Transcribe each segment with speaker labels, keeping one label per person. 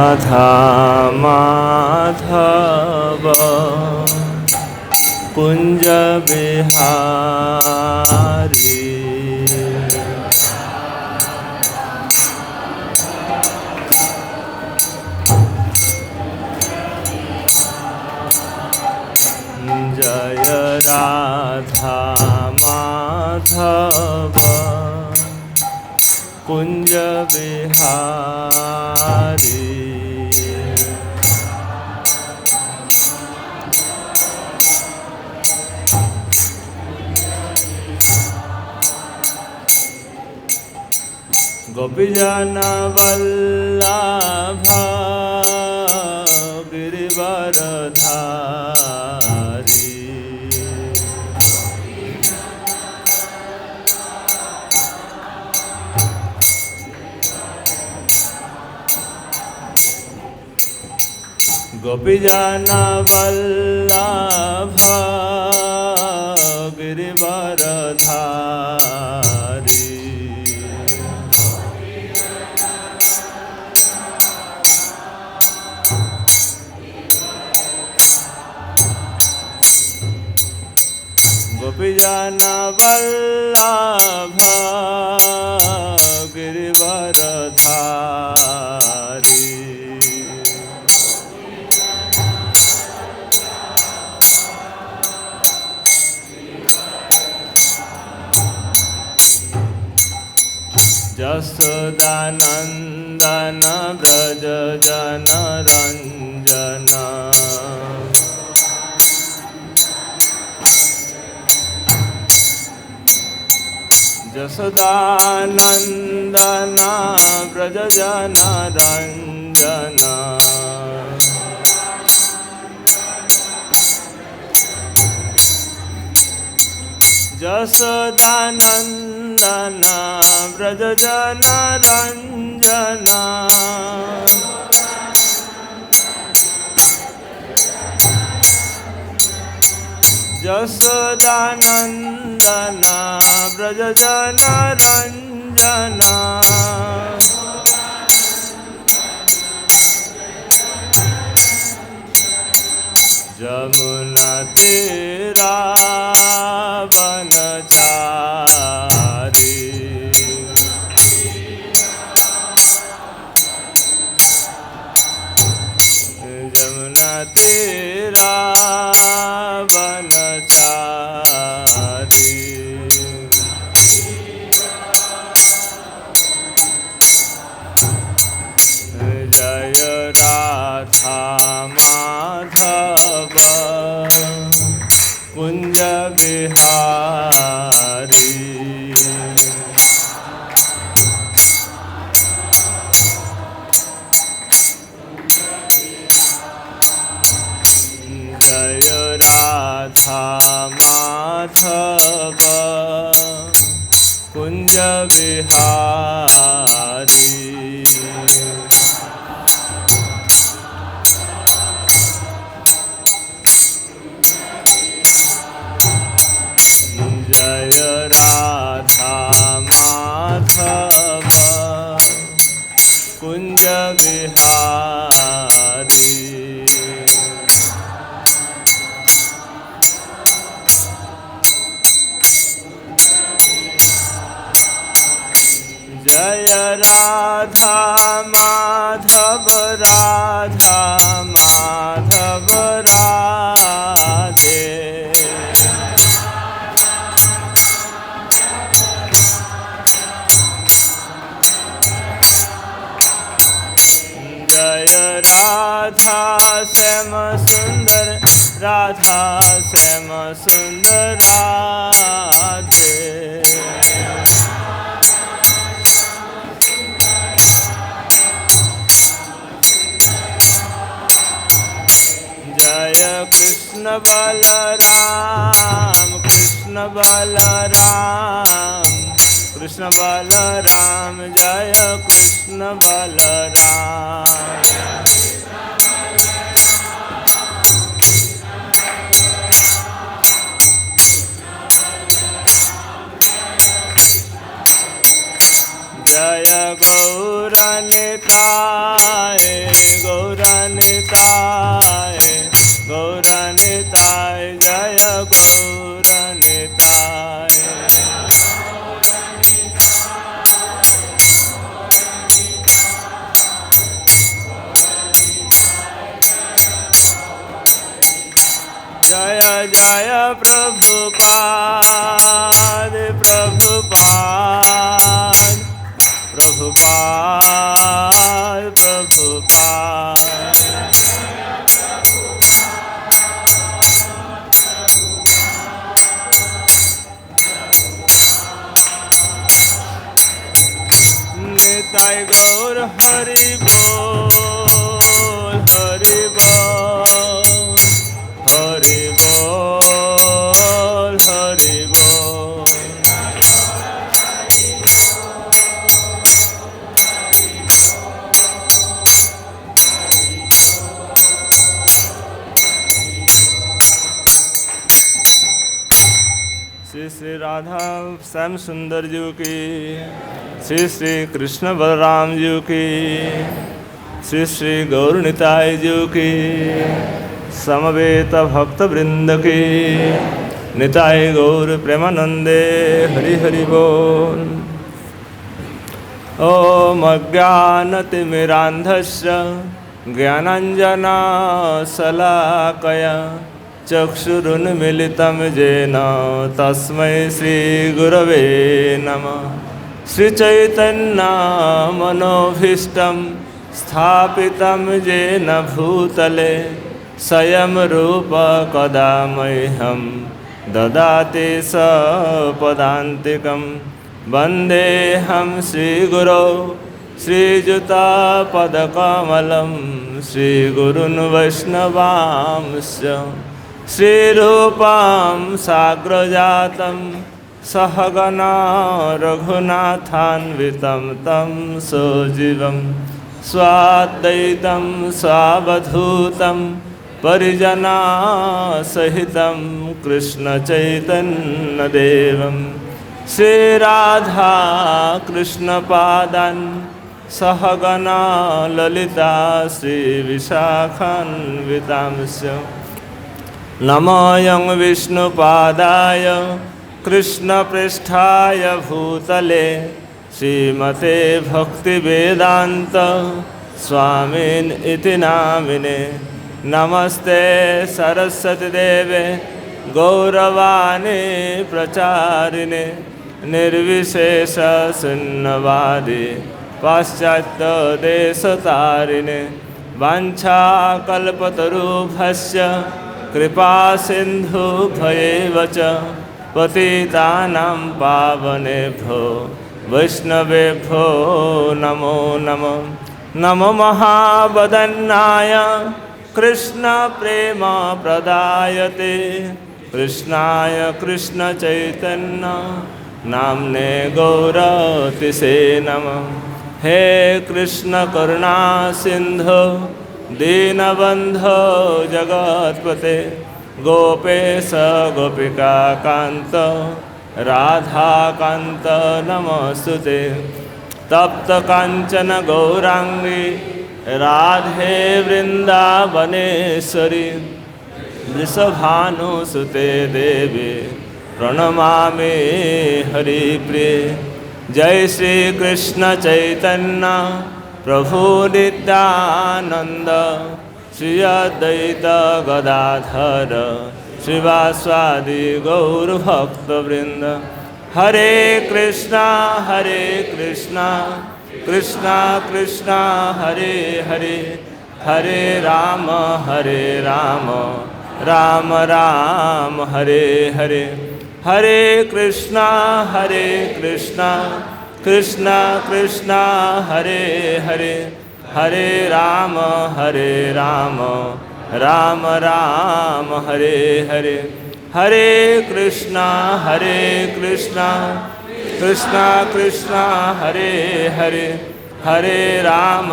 Speaker 1: राधा माधव कुंज बिहारी। जय राधा माधव कुंज बिहारी। गोपीजन वल्लभ गिरिवरधारी। गोपीजन वल्लभ गिरिवरधारी। गोपीजन वल्लभ गिरिवरधारी। यशोदानंदन व्रज जन रंजन। यशोदानंदन व्रज जन रंजन। यशोदानंदन व्रज जन रंजन। यशोदानंदन व्रज जन रंजन। जमुना तेरा वनचारी। जमुना तेरा वनचारी। जय राधा माधव कुंज बिहारी। जय राधा माधव कुंज बिहारी। जय राधा माधव कुंज बिहारी। जय राधा माधव राधा माधव राधे। जय राधा श्याम सुंदर राधा श्याम सुंदर राधे। जय कृष्ण बलराम कृष्ण बलराम कृष्ण बलराम। जय कृष्ण बलराम। जय गौर निताय जय प्रभुपाद प्रभुपाद प्रभुपाद प्रभुपाद। निताय गौर हरि बोल हरि बोल हरि बोल हरि बोल। श्री श्री राधा श्याम सुंदर जी की, श्री श्री कृष्ण बलराम जी की, श्री श्री गौर निताय जी की, समवेत भक्त वृंद की, निताय गौर प्रेमानंदे हरि हरि बोल। ओम अज्ञानतिमिरान्धस्य ज्ञानाञ्जनशलाकया चक्षुरुन्मीलितं येन तस्मै श्रीगुरवे नमः। श्रीचैतन्यमनोभीष्टं स्थापितं येन भूतले स्वयं रूप कदा मह्यं ददाति सपदान्तिकं। वन्देऽहं श्रीगुरौ श्रीयुतापदकमलं श्रीगुरून् वैष्णवांश्च। श्रीरूपं साग्रजातं सहगना रघुनाथान्वितं तं सजीवं स्वाद्वैतं सावधूतं परिजनसहितं कृष्णचैतन्यदेवं श्रीराधा कृष्णपादान् सहगना ललिता श्रीविशाखान्वितांश्च। नमो यं विष्णुपादाय कृष्णप्रेष्ठाय भूतले श्रीमते भक्तिवेदान्त स्वामिन् इति नामिने। नमस्ते सरस्वती देवे गौरवाणी प्रचारिणे निर्विशेष शून्यवादी पाश्चात्यदेशतारिणे। वाञ्छाकल्पतरुभ्यश्च कृपा सिन्धुभ्येव च पतितानां पावनेभ्यो वैष्णवेभ्यो नमो नमः। नमो महावदन्नाय कृष्णप्रेमप्रदायते कृष्णाय कृष्णचैतन्य नाम्ने गौरतिसे नमः। हे कृष्ण करुणा सिन्धो दीनबन्धो जगत्पते गोपेश गोपिकान्त राधाकान्त नमस्तुते। तप्त कांचन गौरांगी राधे वृंदावनेश्वरी वृषभानुसुते देवी प्रणमामि हरिप्रिये। जय श्री कृष्ण चैतन्य प्रभु नित्यानंद श्री अद्वैत गदाधर श्रीवासादि गौरभक्तवृंद। हरे कृष्णा कृष्णा कृष्णा हरे हरे हरे राम राम राम हरे हरे। हरे कृष्णा कृष्णा कृष्णा हरे हरे हरे राम राम राम हरे हरे। हरे कृष्णा कृष्णा कृष्णा हरे हरे हरे राम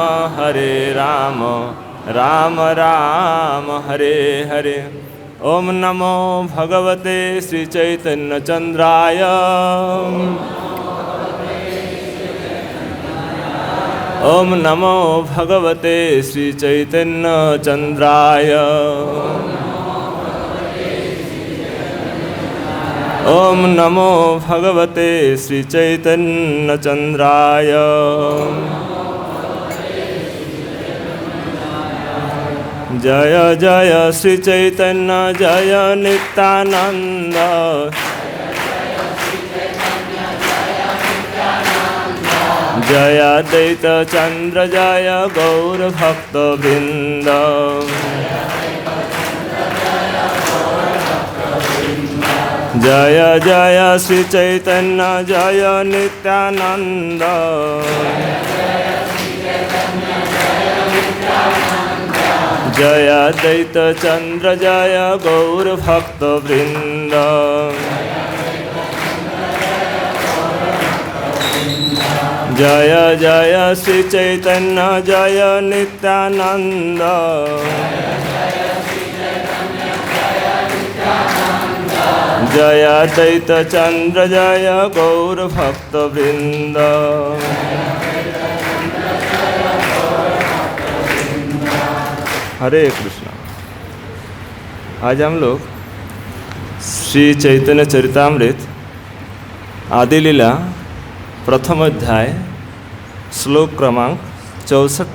Speaker 1: राम राम हरे हरे। ओम नमो भगवते श्री चैतन्य चंद्राय ओम नमो भगवते श्री चैतन्य चंद्राय ओम नमो भगवते श्री चैतन्य चंद्राय। जय जय श्री चैतन्य जय नित्यानंद। जय अद्वैत चंद्र जय गौर भक्त वृंद। जय जय श्री चैतन्य जय नित्यानंद। जय अद्वैत चंद्र जय गौर भक्त वृंद। जय जय श्री चैतन्य जय नित्यानंद। जय अद्वैत चंद्र जय गौर भक्त वृंद। हरे कृष्णा। आज हम लोग श्री चैतन्य चरितामृत आदि लीला प्रथम अध्याय श्लोक क्रमांक 64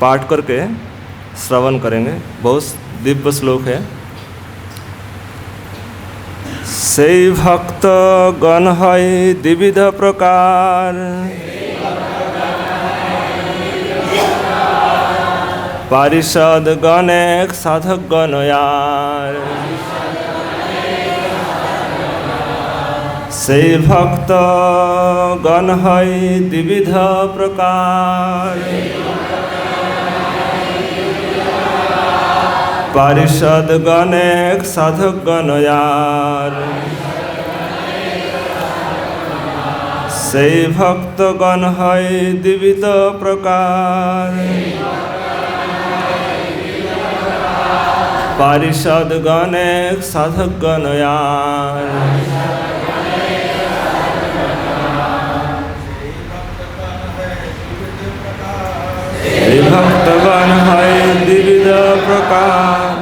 Speaker 1: पाठ करके श्रवण करेंगे। बहुत दिव्य श्लोक है। से भक्त गण है द्विविध प्रकार, पारिषद गण एक साधक गण यार। से भक्त गण है द्विविध प्रकार, पारिषद गण एक साधक गण यार। से भक्त गण है द्विविध प्रकार, पारिषद गण एक साधक गण यार। से भक्त गण है द्विविध प्रकार,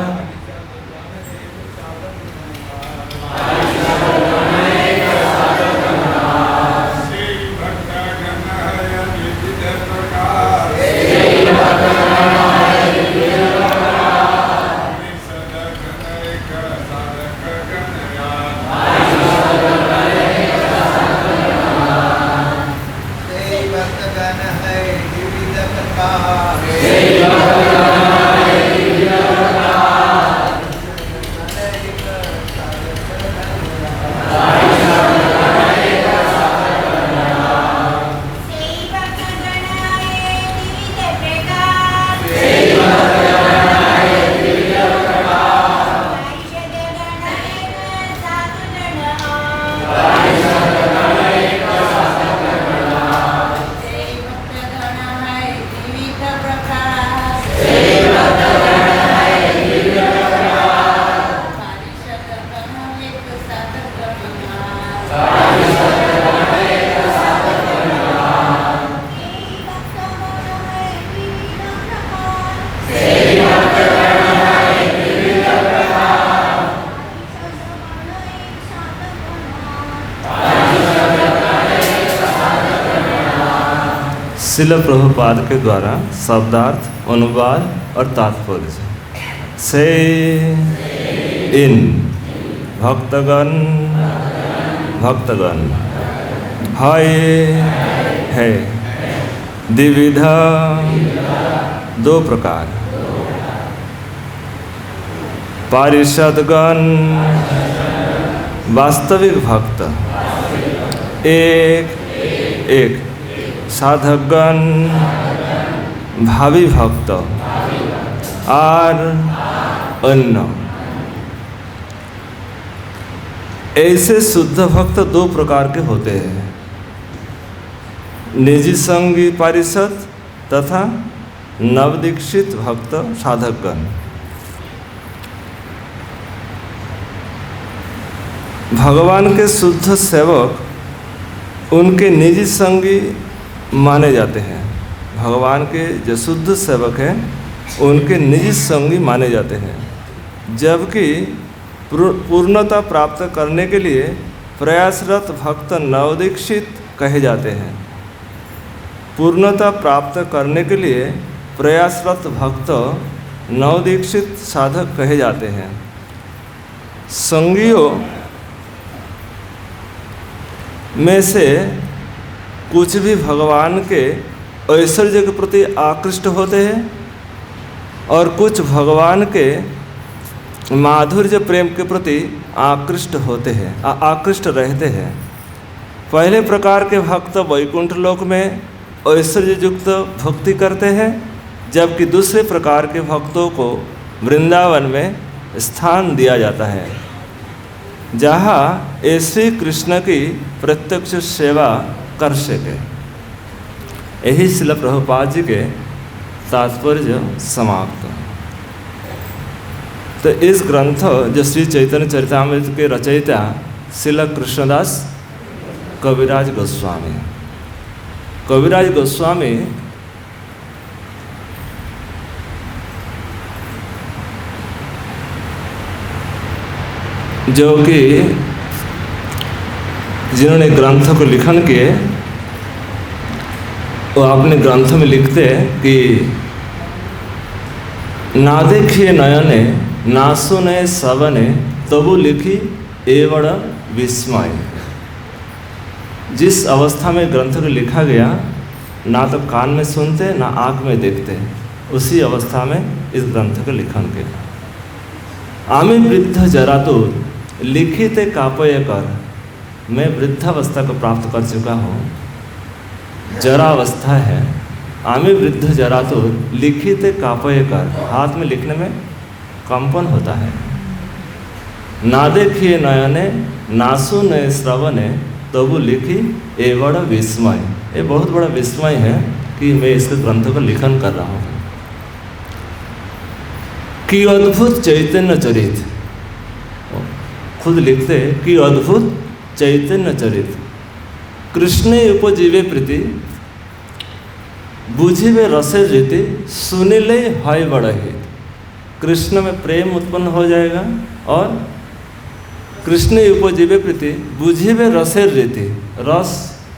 Speaker 1: शिल प्रभुपाद के द्वारा शब्दार्थ, अनुवाद और तात्पर्य से इन भक्तगण है द्विविध दो प्रकार, पारिषदगण वास्तविक भक्त एक साधकगण भावी भक्त और अन्य। ऐसे शुद्ध भक्त दो प्रकार के होते हैं, निजी संगी पारिषद तथा नवदीक्षित भक्त साधकगण। भगवान के शुद्ध सेवक उनके निजी संगी माने जाते हैं। भगवान के जो शुद्ध सेवक हैं उनके निजी संगी माने जाते हैं, जबकि पूर्णता प्राप्त करने के लिए प्रयासरत भक्त नवदीक्षित कहे जाते हैं। पूर्णता प्राप्त करने के लिए प्रयासरत भक्त नवदीक्षित साधक कहे जाते हैं। संगियों में से कुछ भी भगवान के ऐश्वर्य के प्रति आकृष्ट होते हैं और कुछ भगवान के माधुर्य प्रेम के प्रति आकृष्ट होते हैं, आकृष्ट रहते हैं। पहले प्रकार के भक्त वैकुंठ लोक में ऐश्वर्य युक्त भक्ति करते हैं, जबकि दूसरे प्रकार के भक्तों को वृंदावन में स्थान दिया जाता है, जहाँ ये श्री कृष्ण की प्रत्यक्ष सेवा कर सके। यही श्रील प्रभुपाद जी के तात्पर्य समाप्त। तो इस ग्रंथ जो श्री चैतन्य चरितामृत के रचयिता श्रील कृष्णदास कविराज गोस्वामी, कविराज गोस्वामी जो कि जिन्होंने ग्रंथ को लिखन किए, वो अपने ग्रंथ में लिखते कि ना देखिए नयने ना सुने सवने तबु लिखी एवड़ विस्मय। जिस अवस्था में ग्रंथ को लिखा गया, ना तो कान में सुनते ना आँख में देखते, उसी अवस्था में इस ग्रंथ को लिखन किया। आमी वृद्ध जरा तो लिखित कापय कर, मैं वृद्धावस्था को प्राप्त कर चुका हूँ। जरा अवस्था है। आमी वृद्ध जरा तो लिखित कापय कर, हाथ में लिखने में कंपन होता है। ना देखिए नयने ना सुने श्रवणे तबु लिखी ए बड़ा विस्मय। ये बहुत बड़ा विस्मय है कि मैं इसके ग्रंथ को लिखन कर रहा हूँ। कि अद्भुत चैतन्य चरित, खुद लिखते कि अद्भुत चैतन्य चरित कृष्ण उपजीवे प्रीति बुझिवे रसे रीति सुनिले हाय बड़े। कृष्ण में प्रेम उत्पन्न हो जाएगा और कृष्ण उपजीवे प्रीति बुझिवे रसे रीति, रस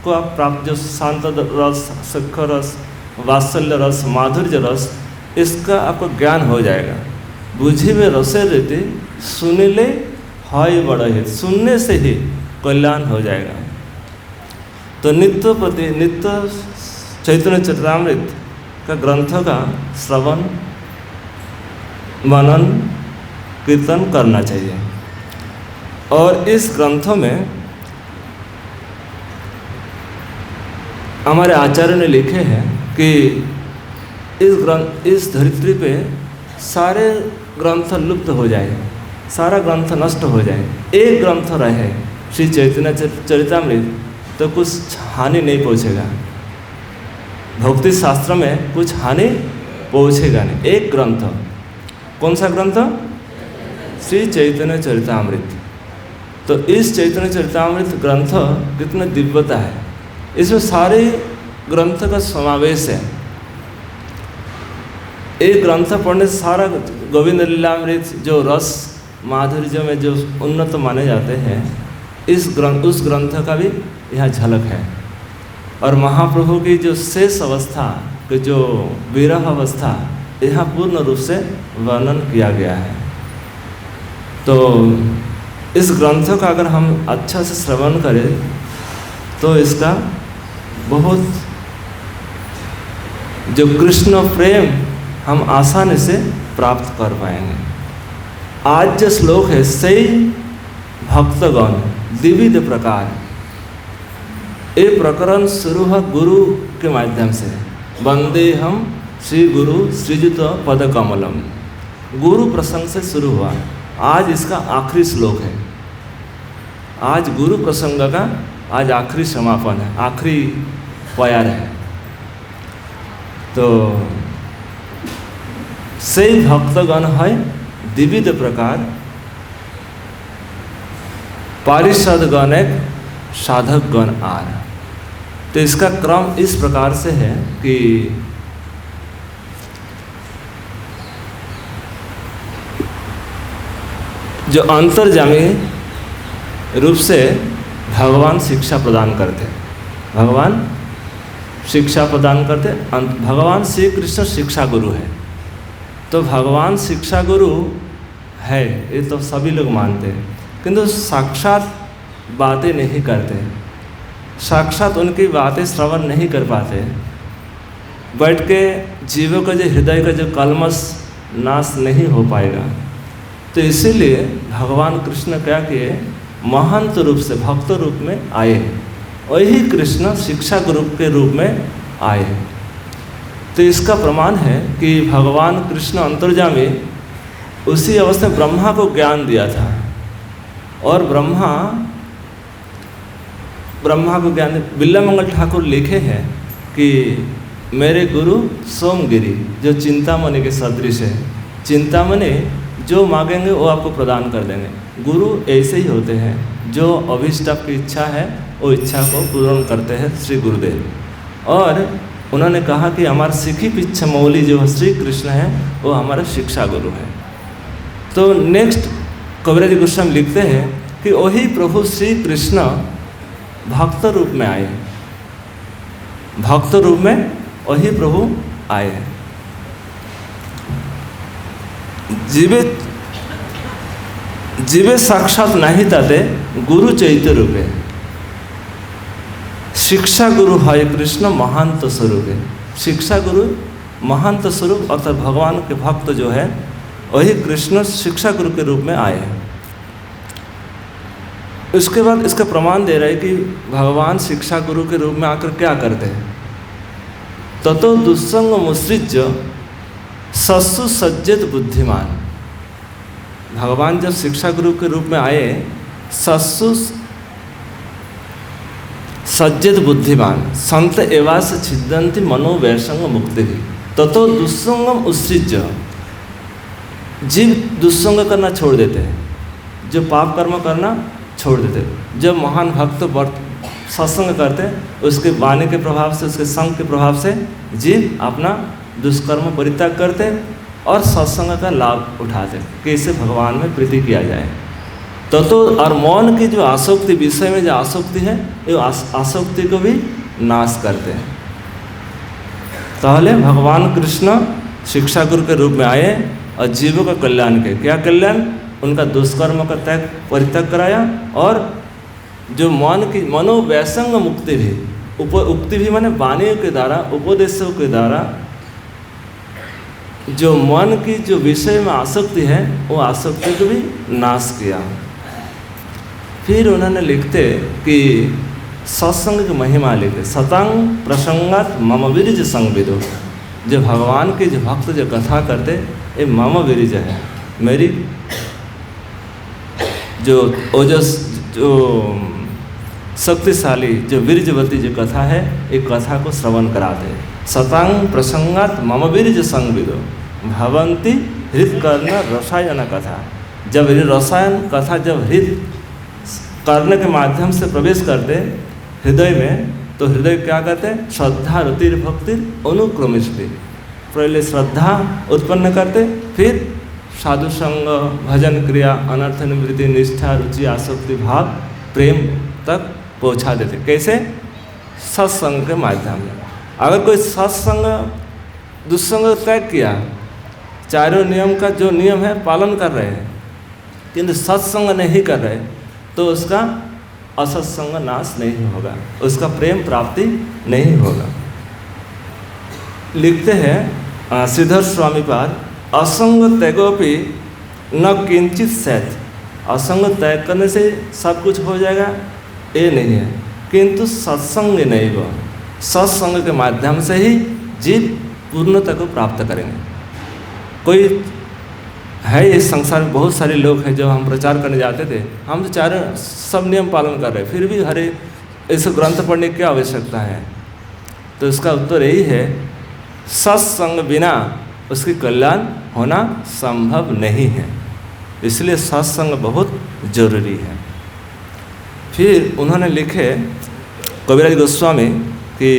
Speaker 1: को आप प्राप्त, जो शांत रस, सख रस, वात्सल्य रस, माधुर्य रस, इसका आपको ज्ञान हो जाएगा। बुझिवे रसे रीति सुनिले हाय बड़े, सुनने से ही कल्याण हो जाएगा। तो नित्य चैतन्य चरितामृत का ग्रंथ का श्रवण मनन कीर्तन करना चाहिए। और इस ग्रंथों में हमारे आचार्य ने लिखे हैं कि इस धरित्री पे सारे ग्रंथ लुप्त हो जाए, सारा ग्रंथ नष्ट हो जाए, एक ग्रंथ रहे श्री चैतन्य चरितामृत, तो कुछ हानि नहीं पहुँचेगा। भक्ति शास्त्र में कुछ हानि पहुँचेगा नहीं। एक ग्रंथ, कौन सा ग्रंथ? श्री चैतन्य चरितामृत। तो इस चैतन्य चरितामृत ग्रंथ कितनी दिव्यता है, इसमें सारे ग्रंथ का समावेश है। एक ग्रंथ पढ़ने से सारा गोविंद लीलामृत जो रस माधुर्य में जो उन्नत माने जाते हैं, उस ग्रंथ का भी यहाँ झलक है। और महाप्रभु की जो शेष अवस्था, की जो विरह अवस्था, यहाँ पूर्ण रूप से वर्णन किया गया है। तो इस ग्रंथ का अगर हम अच्छा से श्रवण करें तो इसका बहुत जो कृष्ण प्रेम हम आसानी से प्राप्त कर पाएंगे। आज जो श्लोक है, सही भक्तगण विविध प्रकार, ये प्रकरण शुरू है गुरु के माध्यम से। वंदे हम श्री गुरु श्रीजुत पद कमलम, गुरु प्रसंग से शुरू हुआ। आज इसका आखिरी श्लोक है। आज गुरु प्रसंग का आज आखिरी समापन है, आखिरी प्यार है। तो सही भक्तगण है विविध प्रकार, पारिषदगण एक साधकगण आर। तो इसका क्रम इस प्रकार से है कि जो अंतर्जामी रूप से भगवान शिक्षा प्रदान करते, भगवान शिक्षा प्रदान करते, भगवान श्री कृष्ण शिक्षा गुरु है। तो भगवान शिक्षा गुरु है, ये तो सभी लोग मानते हैं, किंतु साक्षात बातें नहीं करते, साक्षात उनकी बातें श्रवण नहीं कर पाते। बैठ के जीवों का जो हृदय का जो कलमश नाश नहीं हो पाएगा। तो इसीलिए भगवान कृष्ण क्या किए, महंत रूप से भक्त रूप में आए, वही कृष्ण शिक्षा गुरु के रूप में आए। तो इसका प्रमाण है कि भगवान कृष्ण अंतर्यामी उसी अवस्था में ब्रह्मा को ज्ञान दिया था, और ब्रह्मा को ज्ञान बिल्लामंगल ठाकुर लिखे हैं कि मेरे गुरु सोमगिरी जो चिंतामणि के सदृश है, चिंतामणि जो मांगेंगे वो आपको प्रदान कर देंगे। गुरु ऐसे ही होते हैं, जो अभीष्ट आपकी इच्छा है वो इच्छा को पूर्ण करते हैं श्री गुरुदेव। और उन्होंने कहा कि हमारे सिखी पिच्छ मौली जो श्री कृष्ण है वो हमारा शिक्षा गुरु है। तो नेक्स्ट कबीर जी गोस्वामी लिखते हैं कि वही प्रभु श्री कृष्ण भक्त रूप में आए, भक्त रूप में वही प्रभु आए। जीवे साक्षात नहीं ताते गुरु चैत्य रूपे, शिक्षा गुरु है कृष्ण महांत स्वरूप है। शिक्षा गुरु महांत स्वरूप अर्थात भगवान के भक्त जो है वही कृष्ण शिक्षा गुरु के रूप में आए हैं। उसके बाद इसका प्रमाण दे रहा है कि भगवान शिक्षा गुरु के रूप में आकर क्या करते हैं। ततो दुस्संग मुसृज्य सस्सु सज्जित बुद्धिमान। भगवान जब शिक्षा गुरु के रूप में आए, सस्सु सज्जित बुद्धिमान संत एवास छिदंती मनोवैसंग मुक्ति। ततो दुस्संगम उत्सृज्य, जीव दुस्संग करना छोड़ देते हैं, जो पाप कर्म करना छोड़ देते हैं। जब महान भक्त सत्संग करते हैं, उसके वाणी के प्रभाव से, उसके संग के प्रभाव से जीव अपना दुष्कर्म परित्याग करते और सत्संग का लाभ उठाते, कैसे भगवान में प्रीति किया जाए। तो और मौन की जो आसक्ति, विषय में जो आसक्ति है, ये आसक्ति को भी नाश करते हैं। पहले भगवान कृष्ण शिक्षा गुरु के रूप में आए और जीवों का कल्याण के, क्या कल्याण, उनका दुष्कर्म का त्याग परित्याग कराया, और जो मन की मनोवैसंग मुक्ति भी, उक्ति भी माने वाणी के द्वारा, उपदेशों के द्वारा जो मन की जो विषय में आसक्ति है वो आसक्ति को भी नाश किया। फिर उन्होंने लिखते कि सत्संग की महिमा लिखते, सतंग प्रसंगात मम विरिज संविदो। जो भगवान के जो भक्त जो कथा करते, ये मम विरिज है, मेरी जो ओजस जो शक्तिशाली जो वीरजवती जो कथा है, एक कथा को श्रवण कराते। सतांग प्रसंगात मम वीरज संविदो भवंती हृद कर्ण रसायन कथा। जब रसायन कथा जब हृद कर्ण के माध्यम से प्रवेश करते हृदय में, तो हृदय क्या करते, श्रद्धा रुतिर भक्ति अनुक्रमिष्टि। पहले श्रद्धा उत्पन्न करते, फिर साधु संग, भजन क्रिया, अनर्थ निवृत्ति, निष्ठा, रुचि, आसक्ति, भाव, प्रेम तक पहुंचा देते। कैसे, सत्संग के माध्यम में। अगर कोई सत्संग दुस्संग त्याग किया, चारों नियम का जो नियम है पालन कर रहे हैं, किंतु सत्संग नहीं कर रहे, तो उसका असत्संग नाश नहीं होगा, उसका प्रेम प्राप्ति नहीं होगा। लिखते हैं श्रीधर स्वामी पाद, असंग त्यागोपि न किंचित सैत। असंग त्याग करने से सब कुछ हो जाएगा, ये नहीं है, किंतु सत्संग नहीं वो, सत्संग के माध्यम से ही जीव पूर्णता को प्राप्त करेंगे। कोई है इस संसार में बहुत सारे लोग हैं, जब हम प्रचार करने जाते थे, हम तो चारों सब नियम पालन कर रहे, फिर भी हरे ऐसे ग्रंथ पढ़ने की क्या आवश्यकता है। तो इसका उत्तर यही है, सत्संग बिना उसकी कल्याण होना संभव नहीं है, इसलिए सत्संग बहुत जरूरी है। फिर उन्होंने लिखे कबीर गोस्वामी कि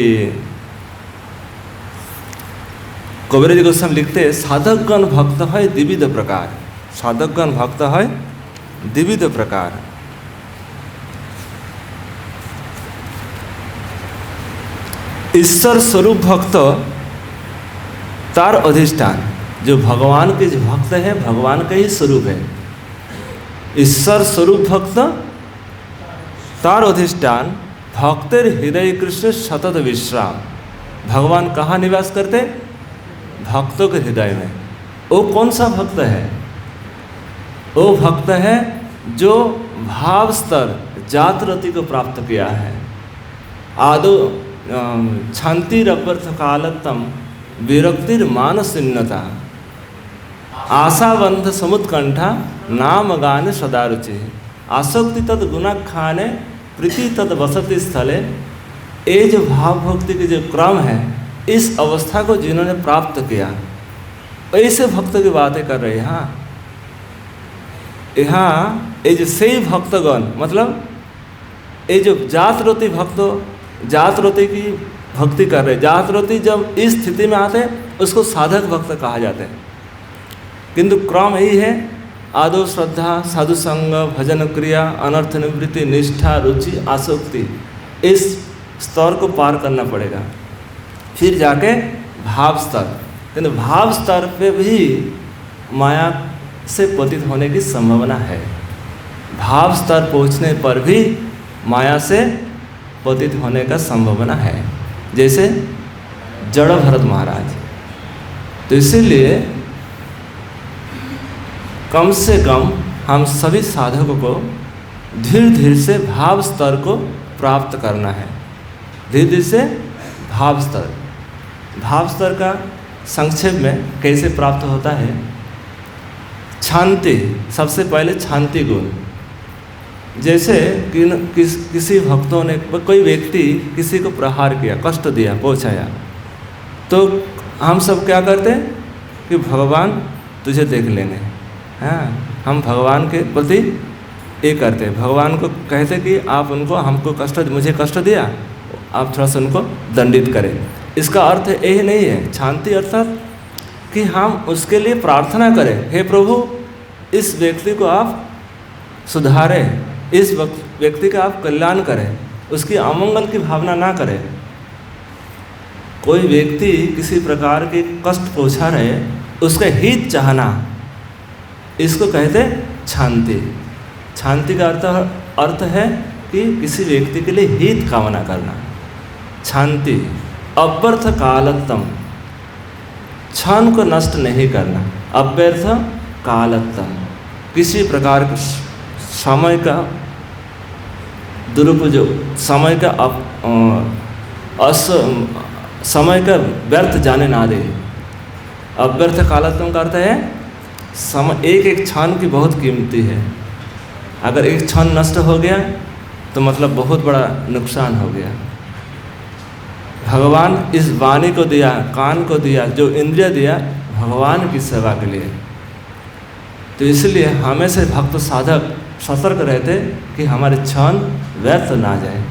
Speaker 1: कबीर गोस्वामी लिखते, साधकगण भक्त है द्विविध प्रकार। साधकगण भक्त है द्विविध प्रकार। ईश्वर स्वरूप भक्त तार अधिष्ठान। जो भगवान के जो भक्त है, भगवान का ही स्वरूप है। ईश्वर स्वरूप भक्त तार अधिष्ठान भक्तेर हृदय कृष्ण सतत विश्राम। भगवान कहाँ निवास करते? भक्तों के हृदय में। वो कौन सा भक्त है? वो भक्त है जो भाव स्तर जात रति को प्राप्त किया है। आदो क्षांतिरव्यर्थ कालतम विरक्तिर मानसिन्नता आशाबंध समुत्कंठा नाम गाने सदारुचि आसक्ति तद गुना खाने प्रीति तद वसति स्थले। ये जो भाव भक्ति के जो क्रम है, इस अवस्था को जिन्होंने प्राप्त किया, ऐसे भक्त की बातें कर रहे हैं। यहाँ ये जो सही भक्तगण, मतलब ये जो जातरति भक्तों, जातरति की भक्ति कर रहे, जातरति जब इस स्थिति में आते उसको साधक भक्त कहा जाता है। किंतु क्रम यही है, आदो श्रद्धा, साधु संग, भजन क्रिया, अनर्थ निवृत्ति, निष्ठा, रुचि, आसक्ति, इस स्तर को पार करना पड़ेगा, फिर जाके भाव स्तर। किंतु भाव स्तर पे भी माया से पतित होने की संभावना है। भाव स्तर पहुंचने पर भी माया से पतित होने का संभावना है, जैसे जड़ भरत महाराज। तो इसीलिए कम से कम हम सभी साधकों को धीरे धीरे से भाव स्तर को प्राप्त करना है। धीरे धीरे से भाव स्तर, भाव स्तर का संक्षेप में कैसे प्राप्त होता है? शांति, सबसे पहले शांति गुण। जैसे किसी भक्तों ने, कोई व्यक्ति किसी को प्रहार किया, कष्ट दिया, पहुंचाया, तो हम सब क्या करते हैं कि भगवान तुझे देख लेंगे। हाँ, हम भगवान के प्रति ये करते हैं, भगवान को कहते कि आप उनको, हमको कष्ट, मुझे कष्ट दिया, आप थोड़ा सा उनको दंडित करें। इसका अर्थ यही नहीं है। शांति अर्थात कि हम उसके लिए प्रार्थना करें, हे प्रभु इस व्यक्ति को आप सुधारें, इस व्यक्ति का आप कल्याण करें, उसकी अमंगल की भावना ना करें। कोई व्यक्ति किसी प्रकार के कष्ट पहुंचा रहे, उसका हित चाहना, इसको कहते शांति। शांति का अर्थ है कि किसी व्यक्ति के लिए हित कामना करना। शांति अव्यर्थ कालत्तम, क्षण को नष्ट नहीं करना। अव्यर्थ कालत्तम, किसी प्रकार के समय का दुरुपयोग, समय का समय का व्यर्थ जाने ना दे। अव्यर्थ कालत्तम का अर्थ है समय, एक एक क्षण की बहुत कीमती है। अगर एक क्षण नष्ट हो गया तो मतलब बहुत बड़ा नुकसान हो गया। भगवान इस वाणी को दिया, कान को दिया, जो इंद्रिय दिया, भगवान की सेवा के लिए। तो इसलिए हमेशा भक्त साधक सतर्क रहते कि हमारे क्षण व्यर्थ ना जाए।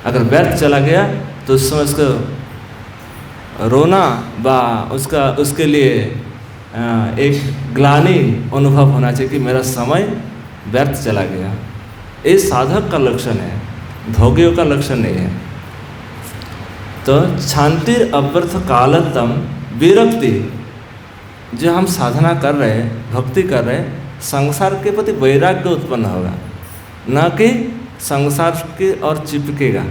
Speaker 1: अगर व्यर्थ चला गया तो उस समय उसको रोना बा उसके लिए एक ग्लानि अनुभव होना चाहिए कि मेरा समय व्यर्थ चला गया। ये साधक का लक्षण है, भोगियों का लक्षण नहीं है। तो शांति अव्यर्थ कालत्तम विरक्ति, जो हम साधना कर रहे हैं, भक्ति कर रहे हैं, संसार के प्रति वैराग्य उत्पन्न होगा, न कि संसार के और चिपकेगा।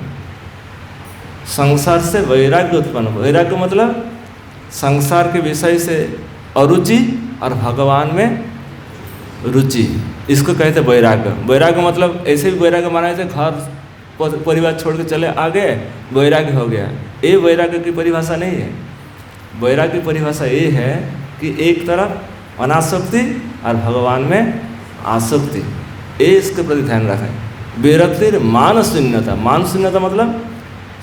Speaker 1: संसार से वैराग्य उत्पन्न होगा। वैराग्य मतलब संसार के विषय से अरुचि और भगवान में रुचि, इसको कहते वैराग्य। वैराग्य मतलब ऐसे भी वैराग्य माना जाता है, घर परिवार छोड़ के चले आ गए, वैराग्य हो गया। ये वैराग्य की परिभाषा नहीं है। वैराग्य की परिभाषा ये है कि एक तरफ अनासक्ति और भगवान में आसक्ति, ये इसके प्रति ध्यान रखें। विरक्ति मान शून्यता, मान शून्यता मतलब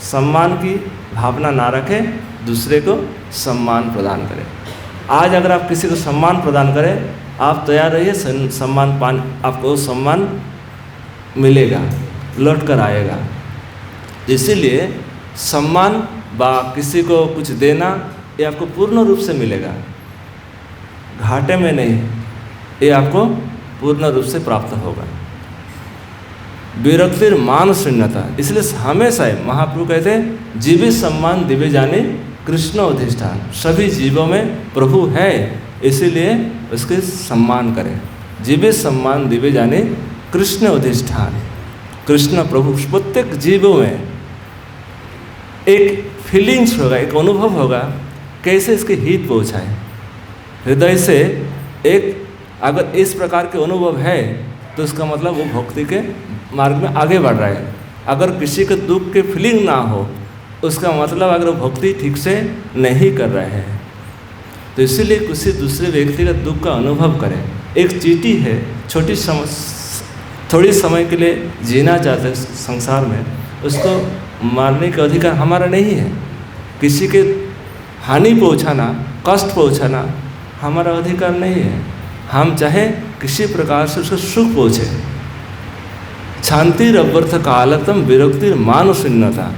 Speaker 1: सम्मान की भावना ना रखें, दूसरे को सम्मान प्रदान करें। आज अगर आप किसी को सम्मान प्रदान करें, आप तैयार रहिए, सम्मान आपको सम्मान मिलेगा, लौट कर आएगा। इसीलिए सम्मान बा किसी को कुछ देना, ये आपको पूर्ण रूप से मिलेगा, घाटे में नहीं, ये आपको पूर्ण रूप से प्राप्त होगा। विरक्तिर मान शून्यता, इसलिए हमेशा महाप्रभु कहते हैं जीवित सम्मान दिव्य जाने कृष्ण अधिष्ठान। सभी जीवों में प्रभु है, इसीलिए उसके सम्मान करें। जीवे सम्मान दिवे जाने कृष्ण अधिष्ठान। कृष्ण प्रभु प्रत्येक जीवों में एक फीलिंग्स होगा, एक अनुभव होगा, कैसे इसके हित पहुँचाए। हृदय से एक अगर इस प्रकार के अनुभव है तो उसका मतलब वो भक्ति के मार्ग में आगे बढ़ रहा है। अगर किसी के दुख के फीलिंग ना हो उसका मतलब अगर वो भक्ति ठीक से नहीं कर रहे हैं। तो इसीलिए किसी दूसरे व्यक्ति का दुख का अनुभव करें। एक चींटी है, थोड़ी समय के लिए जीना चाहते संसार में, उसको मारने का अधिकार हमारा नहीं है। किसी के हानि पहुंचाना, कष्ट पहुंचाना हमारा अधिकार नहीं है। हम चाहे किसी प्रकार से उसको सुख पहुँचे। शांतिरव्यर्थ कालतम विरक्तिर मानुषिन्नता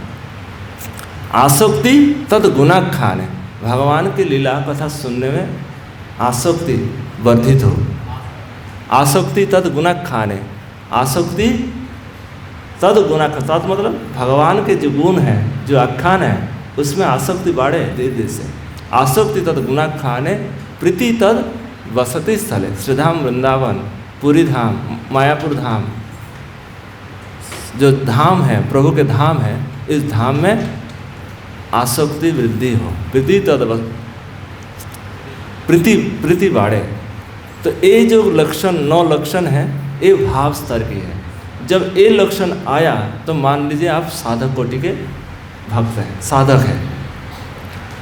Speaker 1: आसक्ति तद गुणाख्यान। भगवान की लीला कथा सुनने में आसक्ति वर्धित हो। आसक्ति तद गुणाख्यान। आसक्ति तद गुणाख्यान, तद मतलब भगवान के जो गुण हैं, जो आख्यान है, उसमें आसक्ति बढ़े धीरे धीरे से। आसक्ति तद गुणाख्यान प्रीति तद वसति स्थल है। श्रीधाम वृंदावन, पुरी धाम, मायापुर धाम, जो धाम है, प्रभु के धाम है, इस धाम में आसक्ति वृद्धि हो, प्रीति तद प्रीति बढ़े। तो ये जो लक्षण 9 लक्षण है, ये भाव स्तर की है। जब ये लक्षण आया तो मान लीजिए आप साधक कोटि के भक्त हैं, साधक है।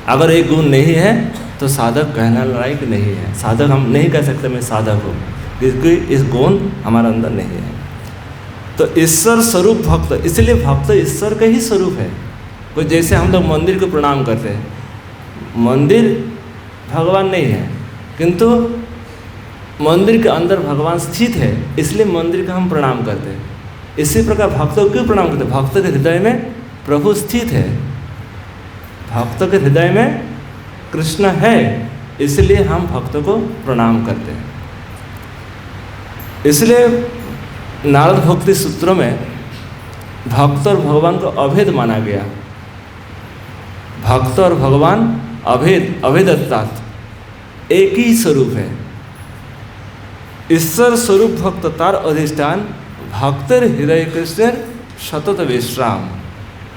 Speaker 1: अगर एक गुण नहीं है तो साधक कहना लायक नहीं है। साधक हम नहीं कह सकते मैं साधक हूँ, क्योंकि इस गुण हमारे अंदर नहीं है। तो ईश्वर स्वरूप भक्त, इसलिए भक्त ईश्वर का ही स्वरूप है। कोई जैसे हम लोग मंदिर को प्रणाम करते हैं, मंदिर भगवान नहीं है, किंतु मंदिर के अंदर भगवान स्थित है, इसलिए मंदिर का हम प्रणाम करते हैं। इसी प्रकार भक्तों को क्यों प्रणाम करते हैं? भक्त के हृदय में प्रभु स्थित है, भक्त के हृदय में कृष्ण है, इसलिए हम भक्तों को प्रणाम करते हैं। इसलिए नारद भक्ति सूत्रों में भक्त और भगवान को अभेद माना गया। भक्त और भगवान अभेद, अभेदत्वात् एक ही स्वरूप है। ईश्वर स्वरूप भक्त तार अधिष्ठान भक्तर हृदय कृष्ण सतत विश्राम।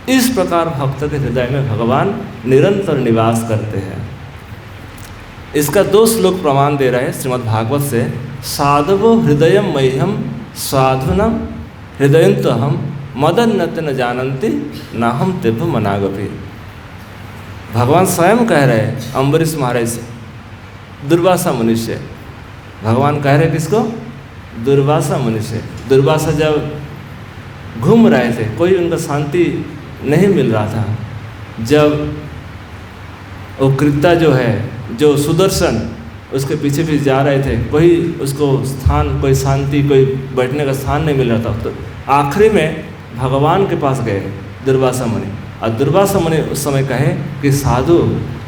Speaker 1: इस प्रकार भक्त के हृदय में भगवान निरंतर निवास करते हैं। इसका 2 श्लोक प्रमाण दे रहा है श्रीमद् भागवत से। साधवो हृदय मह्यम साधुनम हृदयंतहम मदन्नत न जानन्ति न हम तेभ्य मनागपि। भगवान स्वयं कह रहे हैं अम्बरीश महाराज से, दुर्वासा मुनि से। भगवान कह रहे किसको? दुर्वासा मुनि से। दुर्वासा जब घूम रहे थे, कोई उनका शांति नहीं मिल रहा था, जब वो कृत्ता जो है, जो सुदर्शन उसके पीछे पीछे जा रहे थे, कोई उसको स्थान, कोई शांति, कोई बैठने का स्थान नहीं मिल रहा था, तो आखिरी में भगवान के पास गए दुर्वासा मुनि। और दुर्वासा मुनि उस समय कहे कि साधु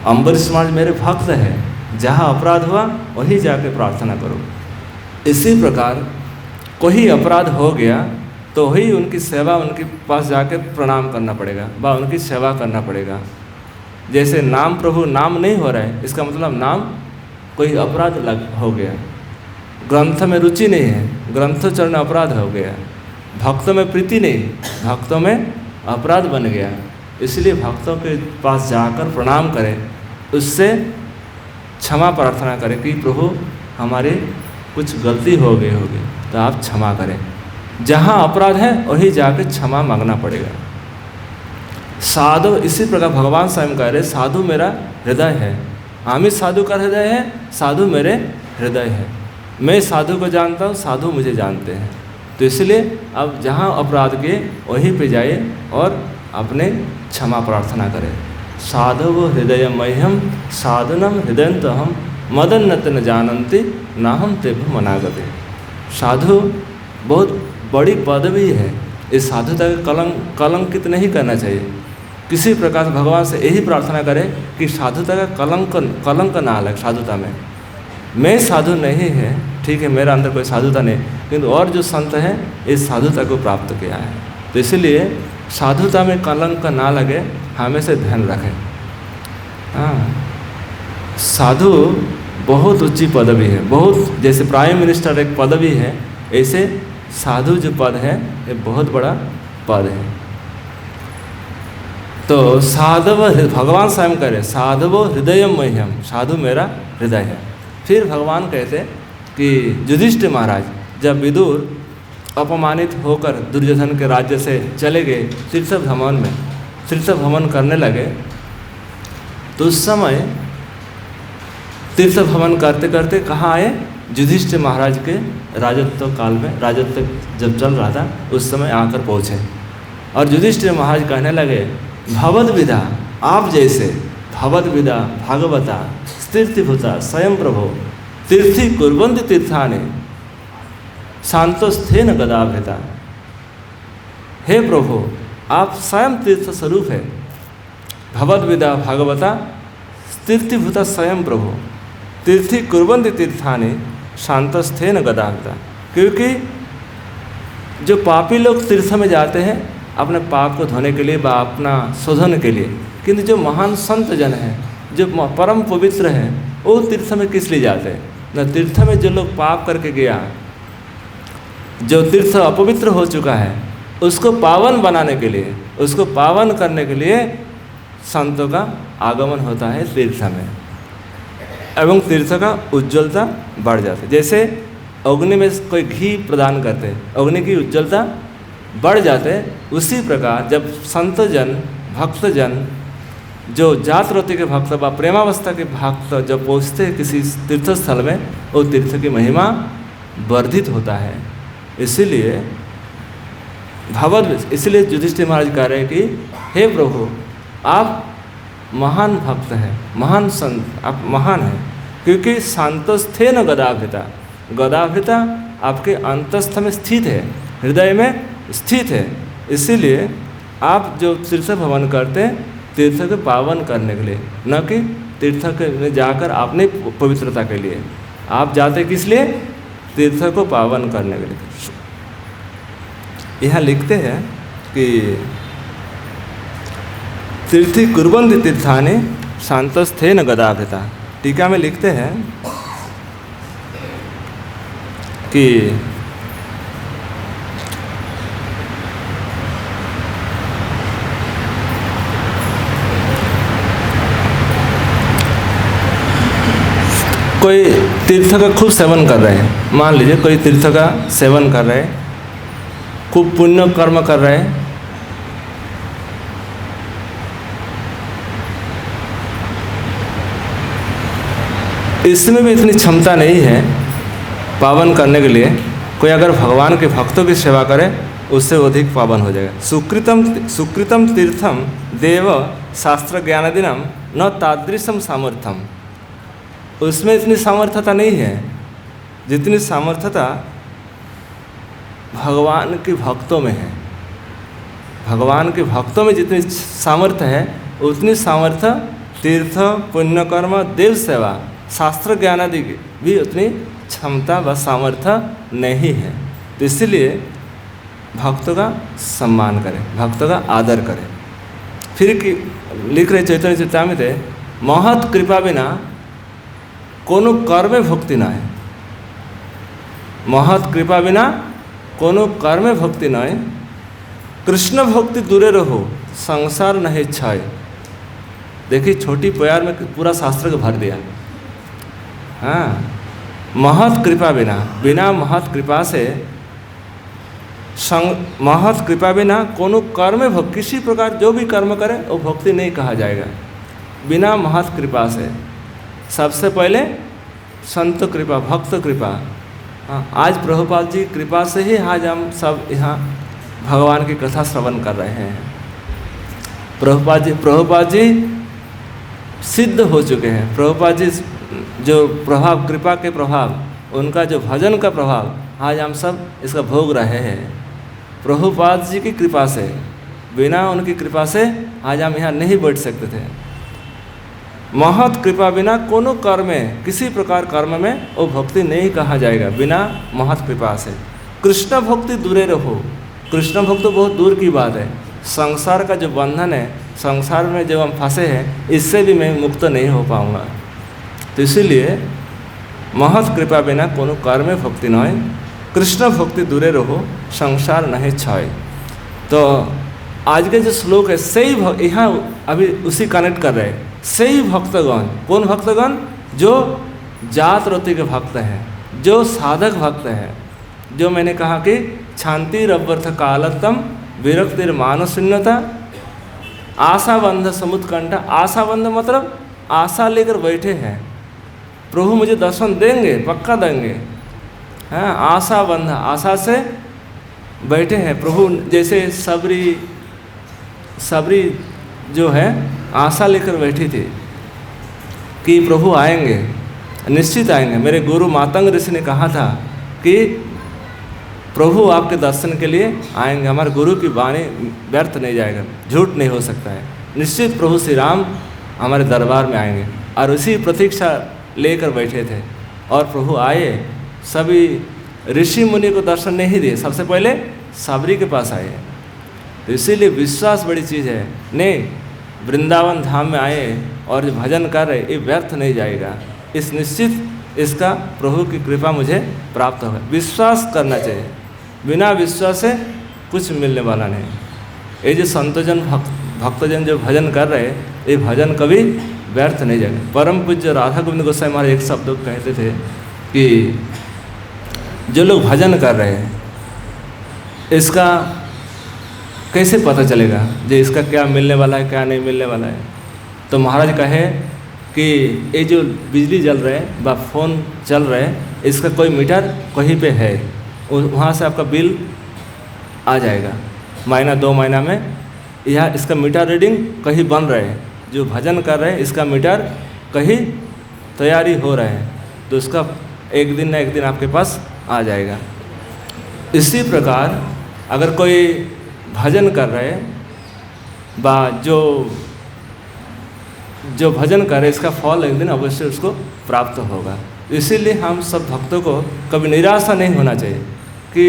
Speaker 1: अम्बरीश महाराज मेरे भक्त हैं, जहाँ अपराध हुआ वहीं जाके प्रार्थना करो। इसी प्रकार कोई अपराध हो गया तो वही उनकी सेवा, उनके पास जाके प्रणाम करना पड़ेगा व उनकी सेवा करना पड़ेगा। जैसे नाम प्रभु नाम नहीं हो रहा है, इसका मतलब नाम कोई अपराध हो गया। ग्रंथ में रुचि नहीं है, ग्रंथ चरण अपराध हो गया। भक्तों में प्रीति नहीं, भक्तों में अपराध बन गया। इसलिए भक्तों के पास जाकर प्रणाम करें, उससे क्षमा प्रार्थना करें कि प्रभु हमारे कुछ गलती हो गई होगी तो आप क्षमा करें। जहाँ अपराध है वहीं जाकर क्षमा मांगना पड़ेगा। साधु, इसी प्रकार भगवान स्वयं कह रहे साधु मेरा हृदय है। आमिर साधु का हृदय है, साधु मेरे हृदय है। मैं साधु को जानता हूँ, साधु मुझे जानते हैं। तो इसलिए अब जहाँ अपराध किए वहीं पे जाए और अपने क्षमा प्रार्थना करें। साधु हृदय मह्यम साधुनम हृदयंतहम मदन्नत न जानन्ति न हम तेभ्य मनागते। साधु बहुत बड़ी पदवी है। इस साधुता का कलंकित नहीं करना चाहिए। किसी प्रकार से भगवान से यही प्रार्थना करें कि साधुता का कलंक ना लगे। साधुता में मैं साधु नहीं है, ठीक है, मेरा अंदर कोई साधुता नहीं, किंतु और जो संत हैं इस साधुता को प्राप्त किया है। तो इसलिए साधुता में कलंक ना लगे, हमेशा ध्यान रखें। हाँ, साधु बहुत ऊंची पदवी है, बहुत जैसे प्राइम मिनिस्टर एक पदवी है, ऐसे साधु जो पद है ये बहुत बड़ा पद है। तो साधव, भगवान स्वयं कह रहे साधवो हृदय मह्यम, साधु मेरा हृदय है। फिर भगवान कहते कि युधिष्ठिर महाराज जब विदुर अपमानित होकर दुर्योधन के राज्य से चले गए, तीर्थ भ्रमण करने लगे, तो उस समय तीर्थ भ्रमण करते करते कहाँ आए? युधिष्ठिर महाराज के राजत्व काल में, राजत्व जब चल रहा था उस समय आकर पहुँचे। और युधिष्ठिर महाराज कहने लगे भगवद विदा, आप जैसे भगवद विदा भागवता स्थितिभूता स्वयं प्रभो तीर्थी कुर्वन्ति तीर्थानि शांतस्थेन गदाभृता। हे प्रभु, आप स्वयं तीर्थ स्वरूप है। भगवद विदा भागवता तीर्थीभूता स्वयं प्रभु तीर्थी कुर्वन्ति तीर्थानि शांतस्थेन गदाभृता। क्योंकि जो पापी लोग तीर्थ में जाते हैं अपने पाप को धोने के लिए व अपना शोधन के लिए, किंतु जो महान संत जन हैं, जो परम पवित्र हैं, वो तीर्थ में किस लिए जाते हैं? न तीर्थ में जो लोग पाप करके गया, जो तीर्थ अपवित्र हो चुका है, उसको पावन बनाने के लिए, उसको पावन करने के लिए संतों का आगमन होता है तीर्थ में, एवं तीर्थ का उज्ज्वलता बढ़ जाती है। जैसे अग्नि में कोई घी प्रदान करते हैं, अग्नि की उज्ज्वलता बढ़ जाते, उसी प्रकार जब संतजन भक्तजन जो जातरति के भक्त व प्रेमावस्था के भक्त जब पहुँचते हैं किसी तीर्थ स्थल में, वो तीर्थ की महिमा वर्धित होता है। इसीलिए इसलिए युधिष्ठिर महाराज कह रहे हैं कि हे प्रभु, आप महान भक्त हैं, महान संत, आप महान हैं, क्योंकि शांतस्थेन गदाभृता, गदाभृता आपके अंतस्थ में स्थित है, हृदय में स्थित है। इसीलिए आप जो तीर्थ भ्रमण करते हैं तीर्थ को पावन करने के लिए, न कि तीर्थ में जाकर अपनी पवित्रता के लिए। आप जाते किस लिए? तीर्थ को पावन करने के लिए। यहाँ लिखते हैं कि तीर्थी कुर्वन्ति तीर्थानि शांतस्थेन गदाभृता। टीका में लिखते हैं कि कोई तीर्थ का खूब सेवन कर रहे हैं, मान लीजिए कोई तीर्थ का सेवन कर रहे हैं, खूब पुण्य कर्म कर रहे हैं, इसमें भी इतनी क्षमता नहीं है पावन करने के लिए। कोई अगर भगवान के भक्तों की सेवा करे उससे अधिक पावन हो जाएगा। सुकृतम तीर्थम देव शास्त्र ज्ञानदिनम न तादृशम सामर्थ्यम। उसमें इतनी सामर्थ्यता नहीं है जितनी सामर्थ्यता भगवान के भक्तों में है। भगवान के भक्तों में जितनी सामर्थ्य है उतनी सामर्थ्य तीर्थ पुण्यकर्म देव सेवा शास्त्र ज्ञान आदि की भी उतनी क्षमता व सामर्थ्य नहीं है। तो इसलिए भक्तों का सम्मान करें, भक्तों का आदर करें। फिर कि लिख रहे चैतन्य चरितामृत, महत कृपा बिना कोनो कर्म भक्ति ना है। महत कृपा बिना कोनो कर्म भक्ति ना है। कृष्ण भक्ति दूरे रहो संसार नहीं छाए। देखिए छोटी प्यार में पूरा शास्त्र को भर दिया। हाँ, महत कृपा बिना, बिना महत कृपा से महत कृपा बिना कोनो कर्म भक्ति, किसी प्रकार जो भी कर्म करे वो भक्ति नहीं कहा जाएगा बिना महत कृपा से। सबसे पहले संत कृपा, भक्त कृपा। हाँ, आज प्रभुपाद जी कृपा से ही आज हम सब यहाँ भगवान की कथा श्रवण कर रहे हैं। प्रभुपाद जी सिद्ध हो चुके हैं। प्रभुपाद जी जो प्रभाव, कृपा के प्रभाव, उनका जो भजन का प्रभाव आज हम सब इसका भोग रहे हैं। प्रभुपाद जी की कृपा से, बिना उनकी कृपा से आज हम यहाँ नहीं बैठ सकते थे। महत कृपा बिना कोनो कर्म में, किसी प्रकार कर्म में वो भक्ति नहीं कहा जाएगा बिना महत कृपा से। कृष्ण भक्ति दूरे रहो। कृष्ण भक्ति बहुत दूर की बात है। संसार का जो बंधन है, संसार में जब हम फंसे हैं, इससे भी मैं मुक्त नहीं हो पाऊँगा। तो इसीलिए महत कृपा बिना कोनो कर्मे भक्ति नय, कृष्ण भक्ति दूरे रहो संसार नहीं छय। तो आज के जो श्लोक है सही यहाँ अभी उसी कनेक्ट कर रहे हैं। सही भक्तगण, कौन भक्तगण? जो जात रति के भक्त हैं, जो साधक भक्त हैं, जो मैंने कहा कि शांति रव्यर्थ कालतम विरक्तिर मानशून्यता आशाबंध समुत्कंठा। आशाबंध मतलब आशा लेकर बैठे हैं, प्रभु मुझे दर्शन देंगे, पक्का देंगे। हाँ, आशाबंध, आशा से बैठे हैं प्रभु। जैसे सबरी जो है आशा लेकर बैठी थी कि प्रभु आएंगे, निश्चित आएंगे। मेरे गुरु मातंग ऋषि ने कहा था कि प्रभु आपके दर्शन के लिए आएंगे, हमारे गुरु की वाणी व्यर्थ नहीं जाएगा, झूठ नहीं हो सकता है। निश्चित प्रभु श्री राम हमारे दरबार में आएंगे। और उसी प्रतीक्षा लेकर बैठे थे और प्रभु आए। सभी ऋषि मुनि को दर्शन नहीं दिए, सबसे पहले सबरी के पास आए। तो इसीलिए विश्वास बड़ी चीज़ है। नहीं, वृंदावन धाम में आए और जो भजन कर रहे ये व्यर्थ नहीं जाएगा, इस निश्चित इसका प्रभु की कृपा मुझे प्राप्त होगा। विश्वास करना चाहिए, बिना विश्वास से कुछ मिलने वाला नहीं। ये जो संतजन भक्तजन जो भजन कर रहे ये भजन कभी व्यर्थ नहीं जाएगा। परम पूज्य राधा गोविंद गोसाई महाराज एक शब्द कहते थे कि जो लोग भजन कर रहे हैं इसका कैसे पता चलेगा जो इसका क्या मिलने वाला है क्या नहीं मिलने वाला है। तो महाराज कहे कि ये जो बिजली जल रहे हैं व फ़ोन चल रहे हैं इसका कोई मीटर कहीं पे है, वहाँ से आपका बिल आ जाएगा महीना 2 महीना में। यह इसका मीटर रीडिंग कहीं बन रहे हैं, जो भजन कर रहे हैं इसका मीटर कहीं तैयारी हो रहे हैं, तो उसका एक दिन ना एक दिन आपके पास आ जाएगा। इसी प्रकार अगर कोई भजन कर रहे हैं बा जो भजन करे इसका फल एक दिन अवश्य उसको प्राप्त होगा। इसीलिए हम सब भक्तों को कभी निराशा नहीं होना चाहिए कि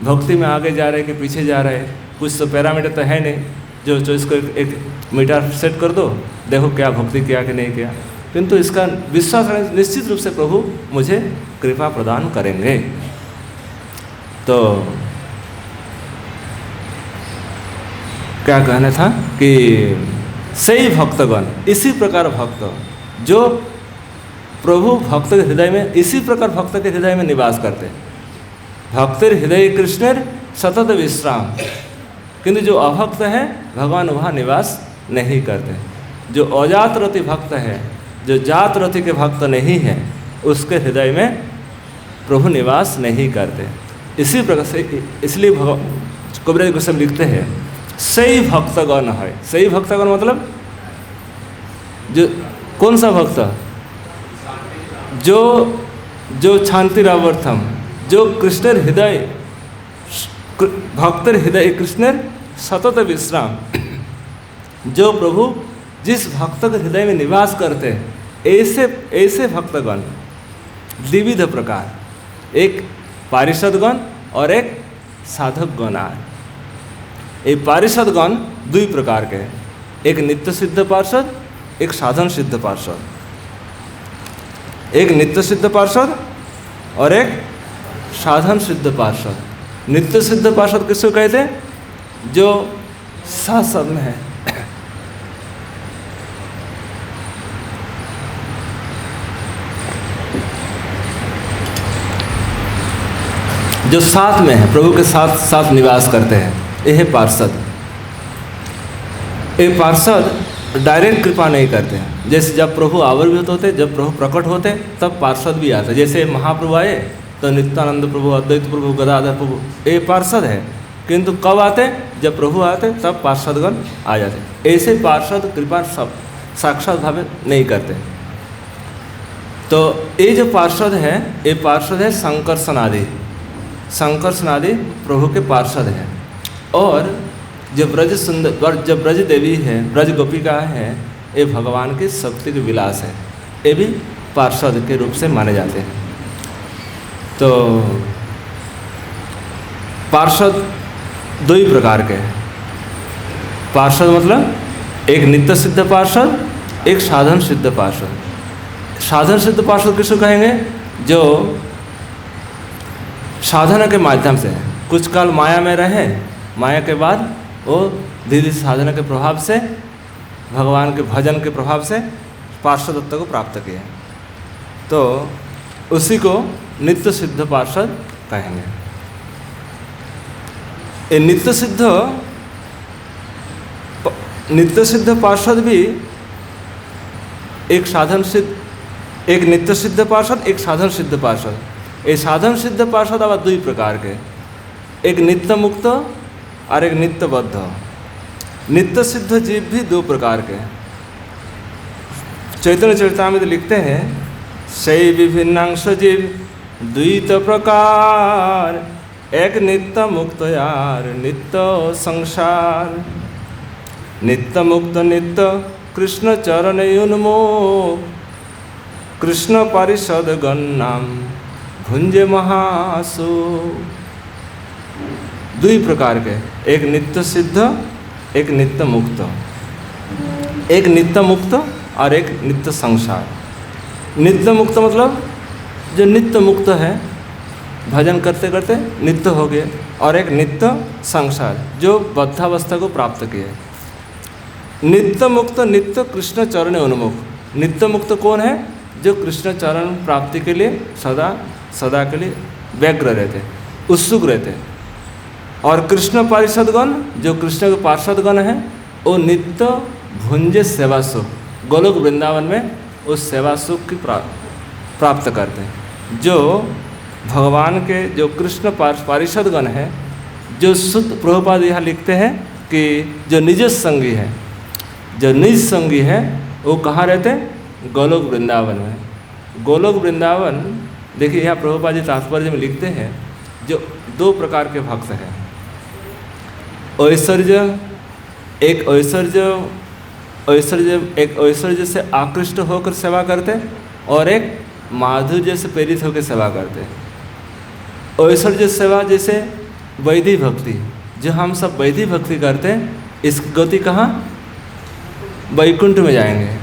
Speaker 1: भक्ति में आगे जा रहे कि पीछे जा रहे। कुछ तो पैरामीटर तो है नहीं जो इसको एक मीटर सेट कर दो, देखो क्या भक्ति किया कि नहीं किया। किंतु इसका विश्वास करें निश्चित रूप से प्रभु मुझे कृपा प्रदान करेंगे। तो क्या कहना था कि सही भक्तगण, इसी प्रकार भक्त जो प्रभु भक्त के हृदय में, इसी प्रकार भक्त के हृदय में निवास करते हैं। भक्तिर हृदय कृष्णेर सतत विश्राम। किंतु जो अभक्त है भगवान वहाँ निवास नहीं करते। जो अजात रति भक्त है, जो जात रति के भक्त नहीं है, उसके हृदय में प्रभु निवास नहीं करते। इसी प्रकार से इसलिए कबीर गोस्वामी लिखते हैं सही भक्तगण है। सही भक्तगण मतलब जो कौन सा भक्त? जो शांतिरावर्थम, जो कृष्णेर हृदय, भक्तर हृदय कृष्णेर सतत विश्राम। जो प्रभु जिस भक्त के हृदय में निवास करते हैं ऐसे भक्तगण द्विविध प्रकार, एक पारिषदगण और एक साधकगण आए। ये पारिषदगण 2 प्रकार के हैं, एक नित्य सिद्ध पार्षद, एक साधन सिद्ध पार्षद। एक नित्य सिद्ध पार्षद और एक साधन सिद्ध पार्षद। नित्य सिद्ध पार्षद किसको कहते हैं? जो साथ में है, जो साथ में है, प्रभु के साथ साथ निवास करते हैं, ये है पार्षद। ये पार्षद डायरेक्ट कृपा नहीं करते हैं। जैसे जब प्रभु आविर्भूत होते, जब प्रभु प्रकट होते तब पार्षद भी आते। जैसे महाप्रभु आए तो नित्यानंद प्रभु, अद्वैत प्रभु, गदाधर प्रभु, ये पार्षद है। किंतु कब आते? जब प्रभु आते तब पार्षदगण आ जाते। ऐसे पार्षद कृपा सब साक्षात भाव नहीं करते। तो ये जो पार्षद है, ये पार्षद है संकर्षणादि। संकर्षणादि प्रभु के पार्षद हैं। और जो ब्रज सुंदर, जब ब्रज देवी है, ब्रज गोपिका है, ये भगवान के शक्ति के विलास है, ये भी पार्षद के रूप से माने जाते हैं। तो पार्षद 2 ही प्रकार के हैं। पार्षद मतलब एक नित्य सिद्ध पार्षद, एक साधन सिद्ध पार्षद। साधन सिद्ध पार्षद किसको कहेंगे? जो साधना के माध्यम से कुछ काल माया में रहे, माया के बाद वो धीरे धीरे साधना के प्रभाव से, भगवान के भजन के प्रभाव से पार्षदत्व को प्राप्त किए, तो उसी को नित्य सिद्ध पार्षद कहेंगे। ये नित्य सिद्ध पार्षद भी एक साधन सिद्ध, एक नित्य सिद्ध पार्षद, एक साधन सिद्ध पार्षद। ये साधन सिद्ध पार्षद अब दुई प्रकार के, एक नित्य मुक्त और एक नित्य बद्ध। नित्य सिद्ध जीव भी दो प्रकार के। चैतन्य चरितामृत लिखते हैं, सही विभिन्नांश जीव द्वित प्रकार, एक नित्य मुक्त यार नित्य संसार। नित्य मुक्त नित्य कृष्ण चरण उन्मुख, कृष्ण परिषद गण नाम भुंजे महासुख। दुई प्रकार के, एक नित्य सिद्ध, एक नित्य मुक्त। एक नित्य मुक्त और एक नित्य संसार। नित्य मुक्त मतलब जो नित्य मुक्त है, भजन करते करते नित्य हो गए, और एक नित्य संसार जो बद्धावस्था को प्राप्त किए। नित्य मुक्त नित्य कृष्ण चरण उन्मुख। नित्य मुक्त कौन है? जो कृष्ण चरण प्राप्ति के लिए सदा सदा के लिए व्यग्र रहते, उत्सुक रहते। और कृष्ण पार्षदगण, जो कृष्ण के पार्षदगण हैं, वो नित्य भुंजे सेवा सुख, गोलोक वृंदावन में उस सेवा सुख की प्राप्त करते हैं। जो भगवान के जो कृष्ण पार्षदगण हैं, जो शुद्ध प्रभुपाद यहाँ लिखते हैं कि जो निज संगी है, जो निज संगी है वो कहाँ रहते हैं? गोलोक वृंदावन में। गोलोक वृंदावन, देखिए यहाँ प्रभुपाद जी तात्पर्य में लिखते हैं, जो दो प्रकार के भक्त हैं। ऐश्वर्य, एक ऐश्वर्य से आकृष्ट होकर सेवा करते, और एक माधुर्य से प्रेरित होकर सेवा करते। ऐश्वर्य सेवा जैसे वैदिक भक्ति, जो हम सब वैदिक भक्ति करते हैं, इसकी गति कहाँ? वैकुंठ में जाएंगे।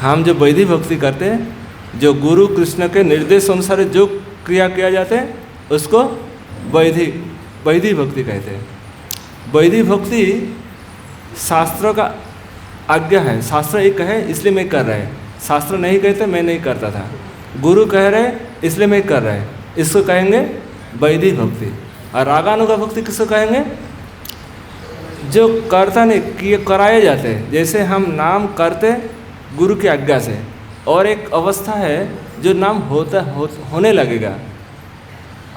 Speaker 1: हम जो वैदिक भक्ति करते हैं, जो गुरु कृष्ण के निर्देश अनुसार जो क्रिया किया जाते हैं, उसको वैदिक भक्ति कहते हैं। वैदिक भक्ति शास्त्रों का आज्ञा है, शास्त्र एक कहे इसलिए मैं कर रहे हैं, शास्त्र नहीं कहते मैं नहीं करता था, गुरु कह रहे इसलिए मैं कर रहे हैं, इसको कहेंगे वैदिक भक्ति। और रागानुगा भक्ति किसको कहेंगे? जो करता नहीं किए कराए जाते हैं, जैसे हम नाम करते गुरु की आज्ञा से, और एक अवस्था है जो नाम होने लगेगा,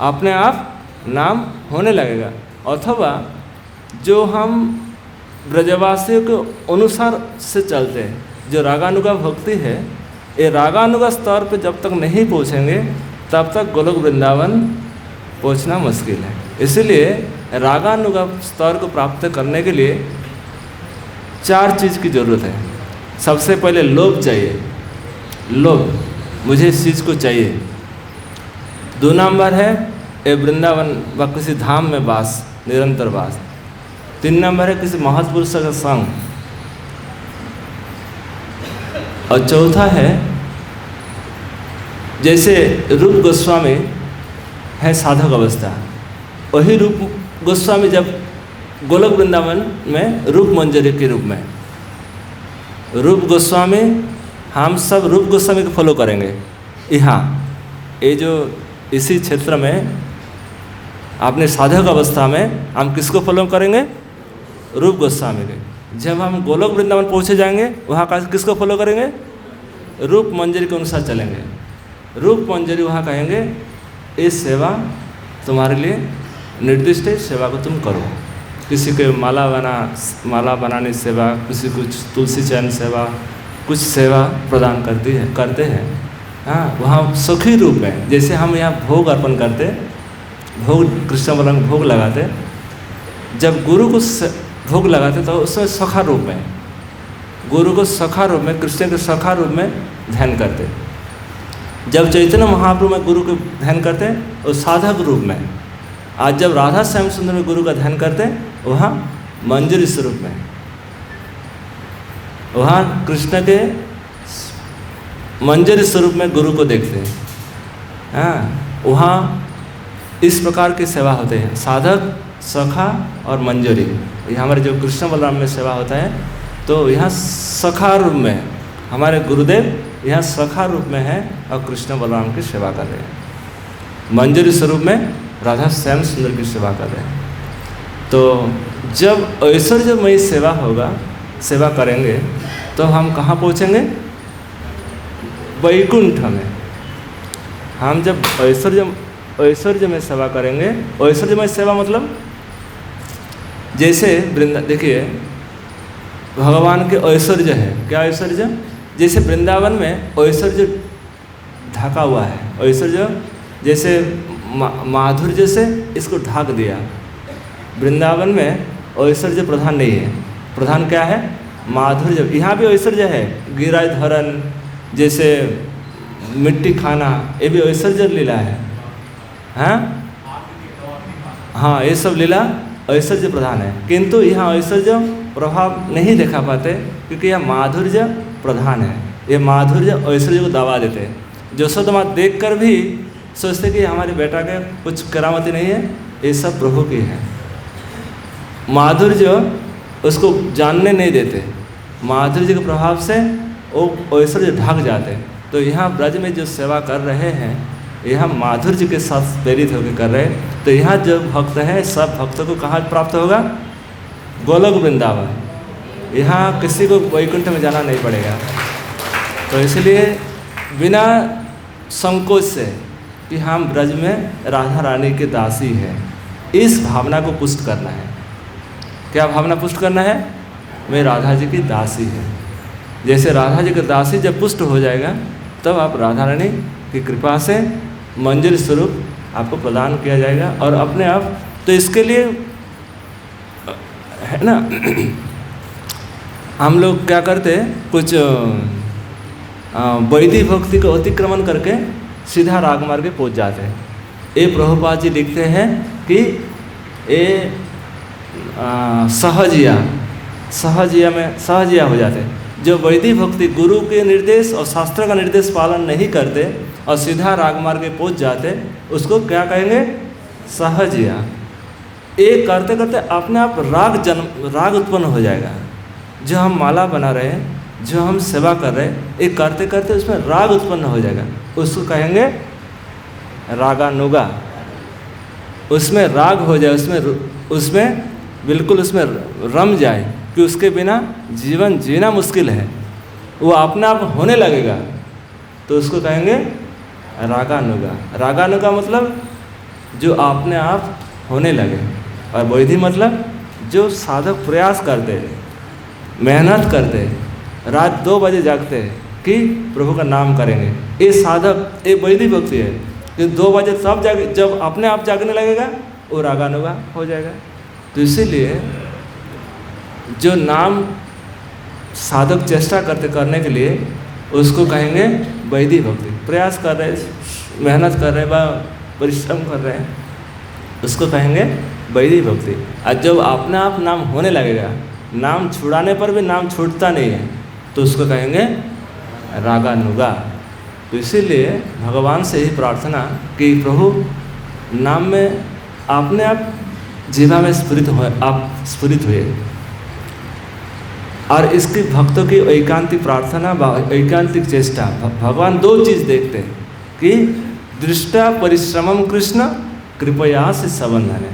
Speaker 1: अपने आप नाम होने लगेगा। अथवा जो हम ब्रजवासियों के अनुसार से चलते हैं, जो रागानुगा भक्ति है, ये रागानुगा स्तर पे जब तक नहीं पहुँचेंगे तब तक गोलोक वृंदावन पहुँचना मुश्किल है। इसलिए रागानुगा स्तर को प्राप्त करने के लिए चार चीज़ की ज़रूरत है। सबसे पहले लोभ चाहिए, लोभ, मुझे इस चीज़ को चाहिए। 2 नंबर है ये वृंदावन व किसी धाम में वास, निरंतर वास। 3 नंबर है किसी महत्पुरुष का संग। और चौथा है, जैसे रूप गोस्वामी है साधक अवस्था, वही रूप गोस्वामी जब गोलोक वृंदावन में रूप मंजरी के रूप में, रूप गोस्वामी, हम सब रूप गोस्वामी को फॉलो करेंगे। यहाँ ये जो इसी क्षेत्र में अपने साधक अवस्था में हम किसको फॉलो करेंगे? रूप गोस्वामी के। जब हम गोलोक वृंदावन पहुँचे जाएंगे, वहाँ का किसको फॉलो करेंगे? रूप मंजरी के अनुसार चलेंगे। रूप मंजरी वहाँ कहेंगे ये सेवा तुम्हारे लिए निर्दिष्ट है, सेवा को तुम करो। किसी के माला बनाने सेवा, किसी को तुलसी चयन सेवा, कुछ सेवा प्रदान करते हैं। हाँ, वहाँ सुखी रूप में, जैसे हम यहाँ भोग अर्पण करते, भोग कृष्ण बलंग भोग लगाते, जब गुरु को भोग लगाते तो उसमें सखा रूप में, गुरु को सखा रूप में, कृष्ण के सखा रूप में ध्यान करते। जब चैतन्य महाप्रभु में गुरु को ध्यान करते वो साधक रूप में। आज जब राधा श्याम सुंदर में गुरु का ध्यान करते वहाँ मंजरी स्वरूप में, वहाँ कृष्ण के मंजरी स्वरूप में गुरु को देखते हैं। हाँ, वहाँ इस प्रकार की सेवा होते हैं, साधक, सखा और मंजरी। ये हमारे जो कृष्ण बलराम में सेवा होता है, तो यहाँ सखा रूप में हमारे गुरुदेव यहाँ सखा रूप में है और कृष्ण बलराम की सेवा कर रहे हैं। मंजरी स्वरूप में राधा श्याम सुंदर की सेवा कर रहे हैं। तो जब ऐश्वर्यमयी सेवा होगा, सेवा करेंगे, तो हम कहाँ पहुँचेंगे? वैकुंठ में। हम जब ऐश्वर्य में सेवा करेंगे, ऐश्वर्यमय सेवा मतलब जैसे देखिए भगवान के ऐश्वर्य है, क्या ऐश्वर्य? जैसे वृंदावन में ऐश्वर्य ढका हुआ है, ऐश्वर्य जैसे माधुर्य से इसको ढक दिया। वृंदावन में ऐश्वर्य प्रधान नहीं है, प्रधान क्या है? माधुर्य। यहाँ भी ऐश्वर्य है, गिराज धरण, जैसे मिट्टी खाना, ये भी ऐश्वर्य लीला है। हाँ, ये सब लीला ऐश्वर्य प्रधान है, किंतु यहाँ ऐश्वर्य प्रभाव नहीं देखा पाते क्योंकि यह माधुर्य प्रधान है। ये माधुर्य ऐश्वर्य को दबा देते हैं। यशोदा माँ देख कर भी सोचते कि हमारे बेटा के कुछ करामती नहीं है, ये सब प्रभु की है। माधुर्य उसको जानने नहीं देते, माधुर्य के प्रभाव से वो ऐश्वर्य ढक जाते। तो यहाँ ब्रज में जो सेवा कर रहे हैं, यहाँ माधुर्य के साथ प्रेरित होकर कर रहे हैं। तो यहाँ जो भक्त हैं, सब भक्तों को कहाँ प्राप्त होगा? गोलोक वृंदावन। यहाँ किसी को वैकुंठ में जाना नहीं पड़ेगा। तो इसलिए बिना संकोच से कि हम ब्रज में राधा रानी के दासी हैं, इस भावना को पुष्ट करना है। क्या भावना पुष्ट करना है? मैं राधा जी की दासी है। जैसे राधा जी की दासी जब पुष्ट हो जाएगा, तब आप राधा रानी की कृपा से मंजूरी स्वरूप आपको प्रदान किया जाएगा। और अपने आप तो इसके लिए है ना, हम लोग क्या करते हैं, कुछ वैदिक भक्ति को अतिक्रमण करके सीधा राग मार्ग पे पहुँच जाते हैं। ये प्रभुपाद जी लिखते हैं कि ये सहजिया हो जाते हैं। जो वैदिक भक्ति गुरु के निर्देश और शास्त्र का निर्देश पालन नहीं करते और सीधा राग मार्ग पे पहुँच जाते, उसको क्या कहेंगे? सहजिया। एक करते करते अपने आप राग उत्पन्न हो जाएगा। जो हम माला बना रहे हैं, जो हम सेवा कर रहे हैं, एक करते करते उसमें राग उत्पन्न हो जाएगा, उसको कहेंगे रागानुगा। उसमें राग हो जाए, उसमें बिल्कुल उसमें रम जाए कि उसके बिना जीवन जीना मुश्किल है, वो अपने आप होने लगेगा, तो उसको कहेंगे रागानुगा। रागानुगा मतलब जो अपने आप होने लगे। और वैधि मतलब जो साधक प्रयास करते, मेहनत करते, रात 2 बजे जागते कि प्रभु का नाम करेंगे, ये साधक, ये वैदिक भक्ति है। कि 2 बजे तब जागे, जब अपने आप जागने लगेगा वो रागानुगा हो जाएगा। तो इसीलिए जो नाम साधक चेष्टा करने के लिए, उसको कहेंगे वैदिक भक्ति। प्रयास कर रहे, मेहनत कर रहे, परिश्रम कर रहे हैं, उसको कहेंगे वैदिक भक्ति। और जब अपने आप नाम होने लगेगा, नाम छुड़ाने पर भी नाम छूटता नहीं है, तो उसको कहेंगे रागानुगा। तो इसीलिए भगवान से ही प्रार्थना कि प्रभु नाम में अपने आप जीवा में आप स्फुरित हुए। और इसकी भक्तों की एकांतिक प्रार्थना, एकांतिक चेष्टा, भगवान 2 चीज़ देखते हैं कि दृष्टा परिश्रमम कृष्ण कृपया से संबंधन है।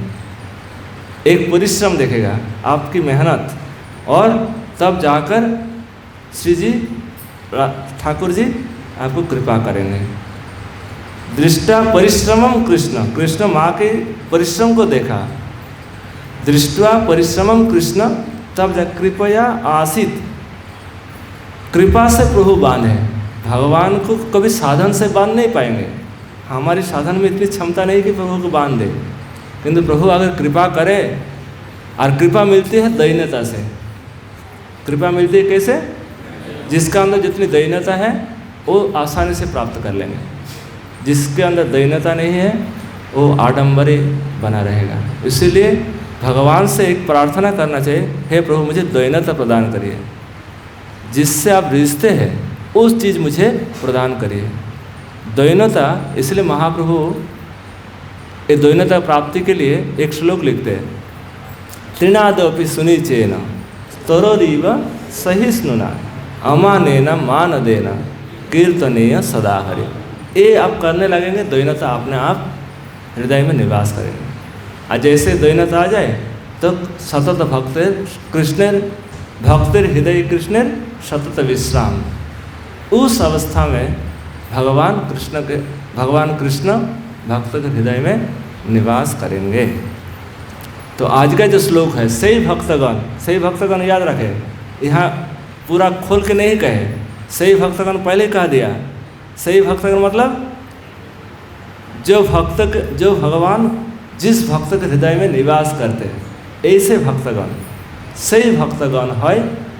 Speaker 1: एक परिश्रम देखेगा, आपकी मेहनत, और तब जाकर श्री जी ठाकुर जी आपको कृपा करेंगे। दृष्टा परिश्रमम कृष्ण, कृष्ण माँ के परिश्रम को देखा, दृष्टवा परिश्रमम कृष्ण, तब जा कृपया आसित, कृपा से प्रभु बांधे। भगवान को कभी साधन से बांध नहीं पाएंगे, हमारी साधन में इतनी क्षमता नहीं कि प्रभु को बांध दे। किंतु प्रभु अगर कृपा करे, और कृपा मिलती है दैन्यता से। कृपा मिलती है कैसे? जिसका अंदर जितनी दैन्यता है वो आसानी से प्राप्त कर लेंगे, जिसके अंदर दैन्यता नहीं है वो आडंबरी बना रहेगा। इसीलिए भगवान से एक प्रार्थना करना चाहिए, हे प्रभु मुझे दैन्यता प्रदान करिए, जिससे आप रिश्ते हैं उस चीज़ मुझे प्रदान करिए। द्वैनता, इसलिए महाप्रभु ये द्वैनता प्राप्ति के लिए एक श्लोक लिखते हैं, त्रिनादपि सुनिचेन स्तरोरीव सहिष्णुना अमानेन मानदेन कीर्तनीय सदा हरि। ये आप करने लगेंगे, द्वैनता अपने आप हृदय में निवास करेंगे। और जैसे द्वैनता आ जाए तो सतत भक्तिर कृष्णेर भक्तिर हृदय कृष्णेर सतत विश्राम, उस अवस्था में भगवान कृष्ण भक्त के हृदय में निवास करेंगे। तो आज का जो श्लोक है, सही भक्तगण याद रखें, यहाँ पूरा खोल के नहीं कहे, सही भक्तगण पहले कह दिया। सही भक्तगण मतलब जो भगवान जिस भक्त के हृदय में निवास करते हैं, ऐसे भक्तगण। सही भक्तगण है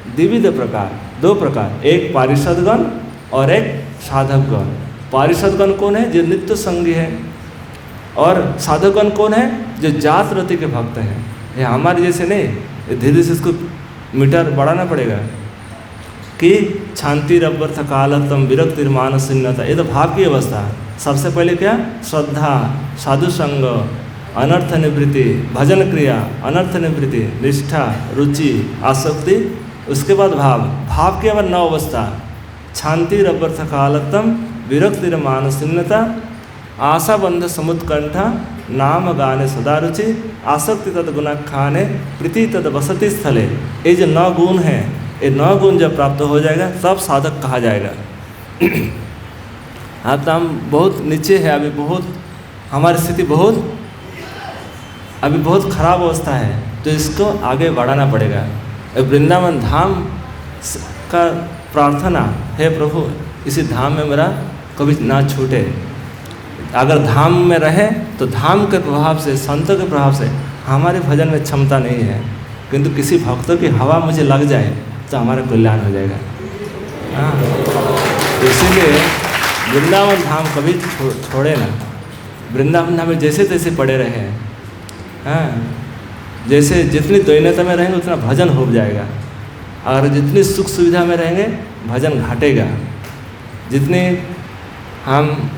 Speaker 1: द्विविध प्रकार, दो प्रकार, एक पारिषदगण और एक साधकगण। पारिषदगण कौन है? जो नित्य संगी है। और साधकगण कौन है? जो जात रति के भक्त हैं। ये हमारे जैसे नहीं, धीरे से इसको मीटर बढ़ाना पड़ेगा कि शांति रब्बर्थ कालतम विरक्तिर मानसिन्नता, ये तो भाव की अवस्था है। सबसे पहले क्या? श्रद्धा, साधु संग, अनर्थ निवृत्ति, भजन क्रिया, अनर्थ निवृत्ति, निष्ठा, रुचि, आसक्ति, उसके बाद भाव की अब 9 अवस्था, शांति रब्बर्थ कालतम विरक्तिर मानसिन्नता, आशा बंध समुत्कंठा, नाम गाने सदा रुचि, आसक्ति तद गुण खाने, प्रीति तद बसति स्थले। ये जो 9 गुण हैं, ये 9 गुण जब प्राप्त हो जाएगा तब साधक कहा जाएगा। अब तो हम बहुत नीचे है, अभी बहुत हमारी स्थिति अभी बहुत खराब अवस्था है, तो इसको आगे बढ़ाना पड़ेगा। वृंदावन धाम का प्रार्थना है, प्रभु इसी धाम में मेरा कभी ना छूटे। अगर धाम में रहे तो धाम के प्रभाव से, संतों के प्रभाव से हमारे भजन में क्षमता नहीं है, किंतु किसी भक्तों की हवा मुझे लग जाए तो हमारा कल्याण हो जाएगा। हाँ, इसीलिए वृंदावन धाम कभी छोड़े ना। वृंदावन धाम में जैसे तैसे पड़े रहे हैं। हाँ, जैसे जितनी द्वैनता में रहेंगे उतना भजन हो जाएगा, और जितनी सुख सुविधा में रहेंगे भजन घटेगा। जितने हम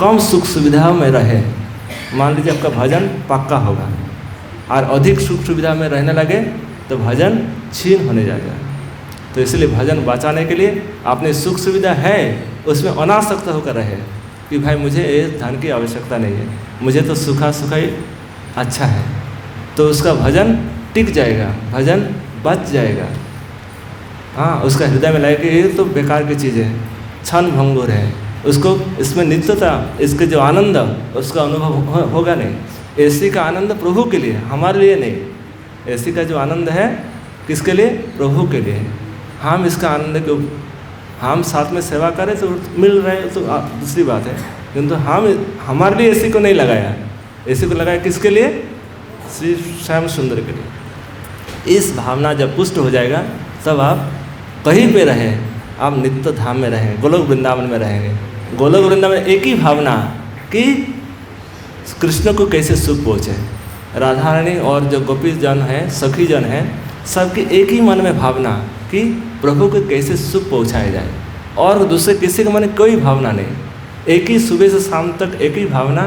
Speaker 1: कम सुख सुविधाओं में रहे, मान लीजिए आपका भजन पक्का होगा, और अधिक सुख सुविधा में रहने लगे तो भजन छीन होने जाएगा। तो इसलिए भजन बचाने के लिए अपनी सुख सुविधा है उसमें अनासक्त होकर रहे कि भाई मुझे ये धन की आवश्यकता नहीं है, मुझे तो सुखा ही अच्छा है, तो उसका भजन टिक जाएगा, भजन बच जाएगा। हाँ, उसका हृदय में लगेगा कि ये तो बेकार की चीज़ है, क्षण भंगुर है, उसको इसमें नित्यता, इसके जो आनंद उसका अनुभव होगा नहीं। ऐसी का आनंद प्रभु के लिए, हमारे लिए नहीं। ऐसी का जो आनंद है किसके लिए? प्रभु के लिए। हम इसका आनंद को हम साथ में सेवा करें तो मिल रहे तो दूसरी बात है, किंतु हम हमारे लिए ऐसी को नहीं लगाया, ऐसी को लगाया किसके लिए? श्री श्याम सुंदर के लिए। इस भावना जब पुष्ट हो जाएगा तब आप कहीं पे रहें, आप नित्य धाम में रहें, गोलोक वृंदावन में रहेंगे। गोलोक वृंदावन में एक ही भावना कि कृष्ण को कैसे सुख पहुँचे। राधा रानी और जो गोपी जन हैं, सखी जन हैं, सबकी एक ही मन में भावना कि प्रभु को कैसे सुख पहुँचाया जाए, और दूसरे किसी के मन में कोई भावना नहीं। एक ही सुबह से शाम तक एक ही भावना,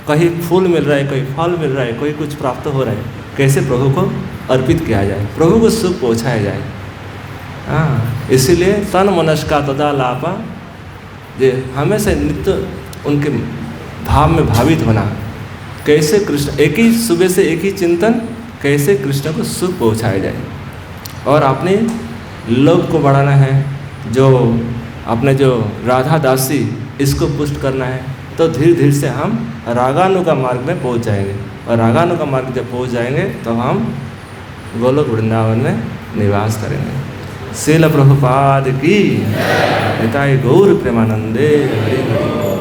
Speaker 1: कहीं फूल मिल रहा है, कहीं फल मिल रहा है, कोई कुछ प्राप्त हो रहा है, कैसे प्रभु को अर्पित किया जाए, प्रभु को सुख पहुँचाया जाए। हाँ, इसीलिए तन मनस्का तदा लापा, जे हमेशा नित्य उनके भाव में भावित होना। कैसे कृष्ण, एक ही सुबह से एक ही चिंतन, कैसे कृष्ण को सुख पहुँचाया जाए, और अपने लोभ को बढ़ाना है, जो अपने जो राधा दासी इसको पुष्ट करना है। तो धीरे धीरे से हम रागानुगा मार्ग में पहुँच जाएंगे, और रागानुगा मार्ग जब पहुँच जाएंगे तो हम गोलोक वृंदावन में निवास करेंगे। श्रील प्रभुपाद की, निताई गौर प्रेमानंदे हरि हरि।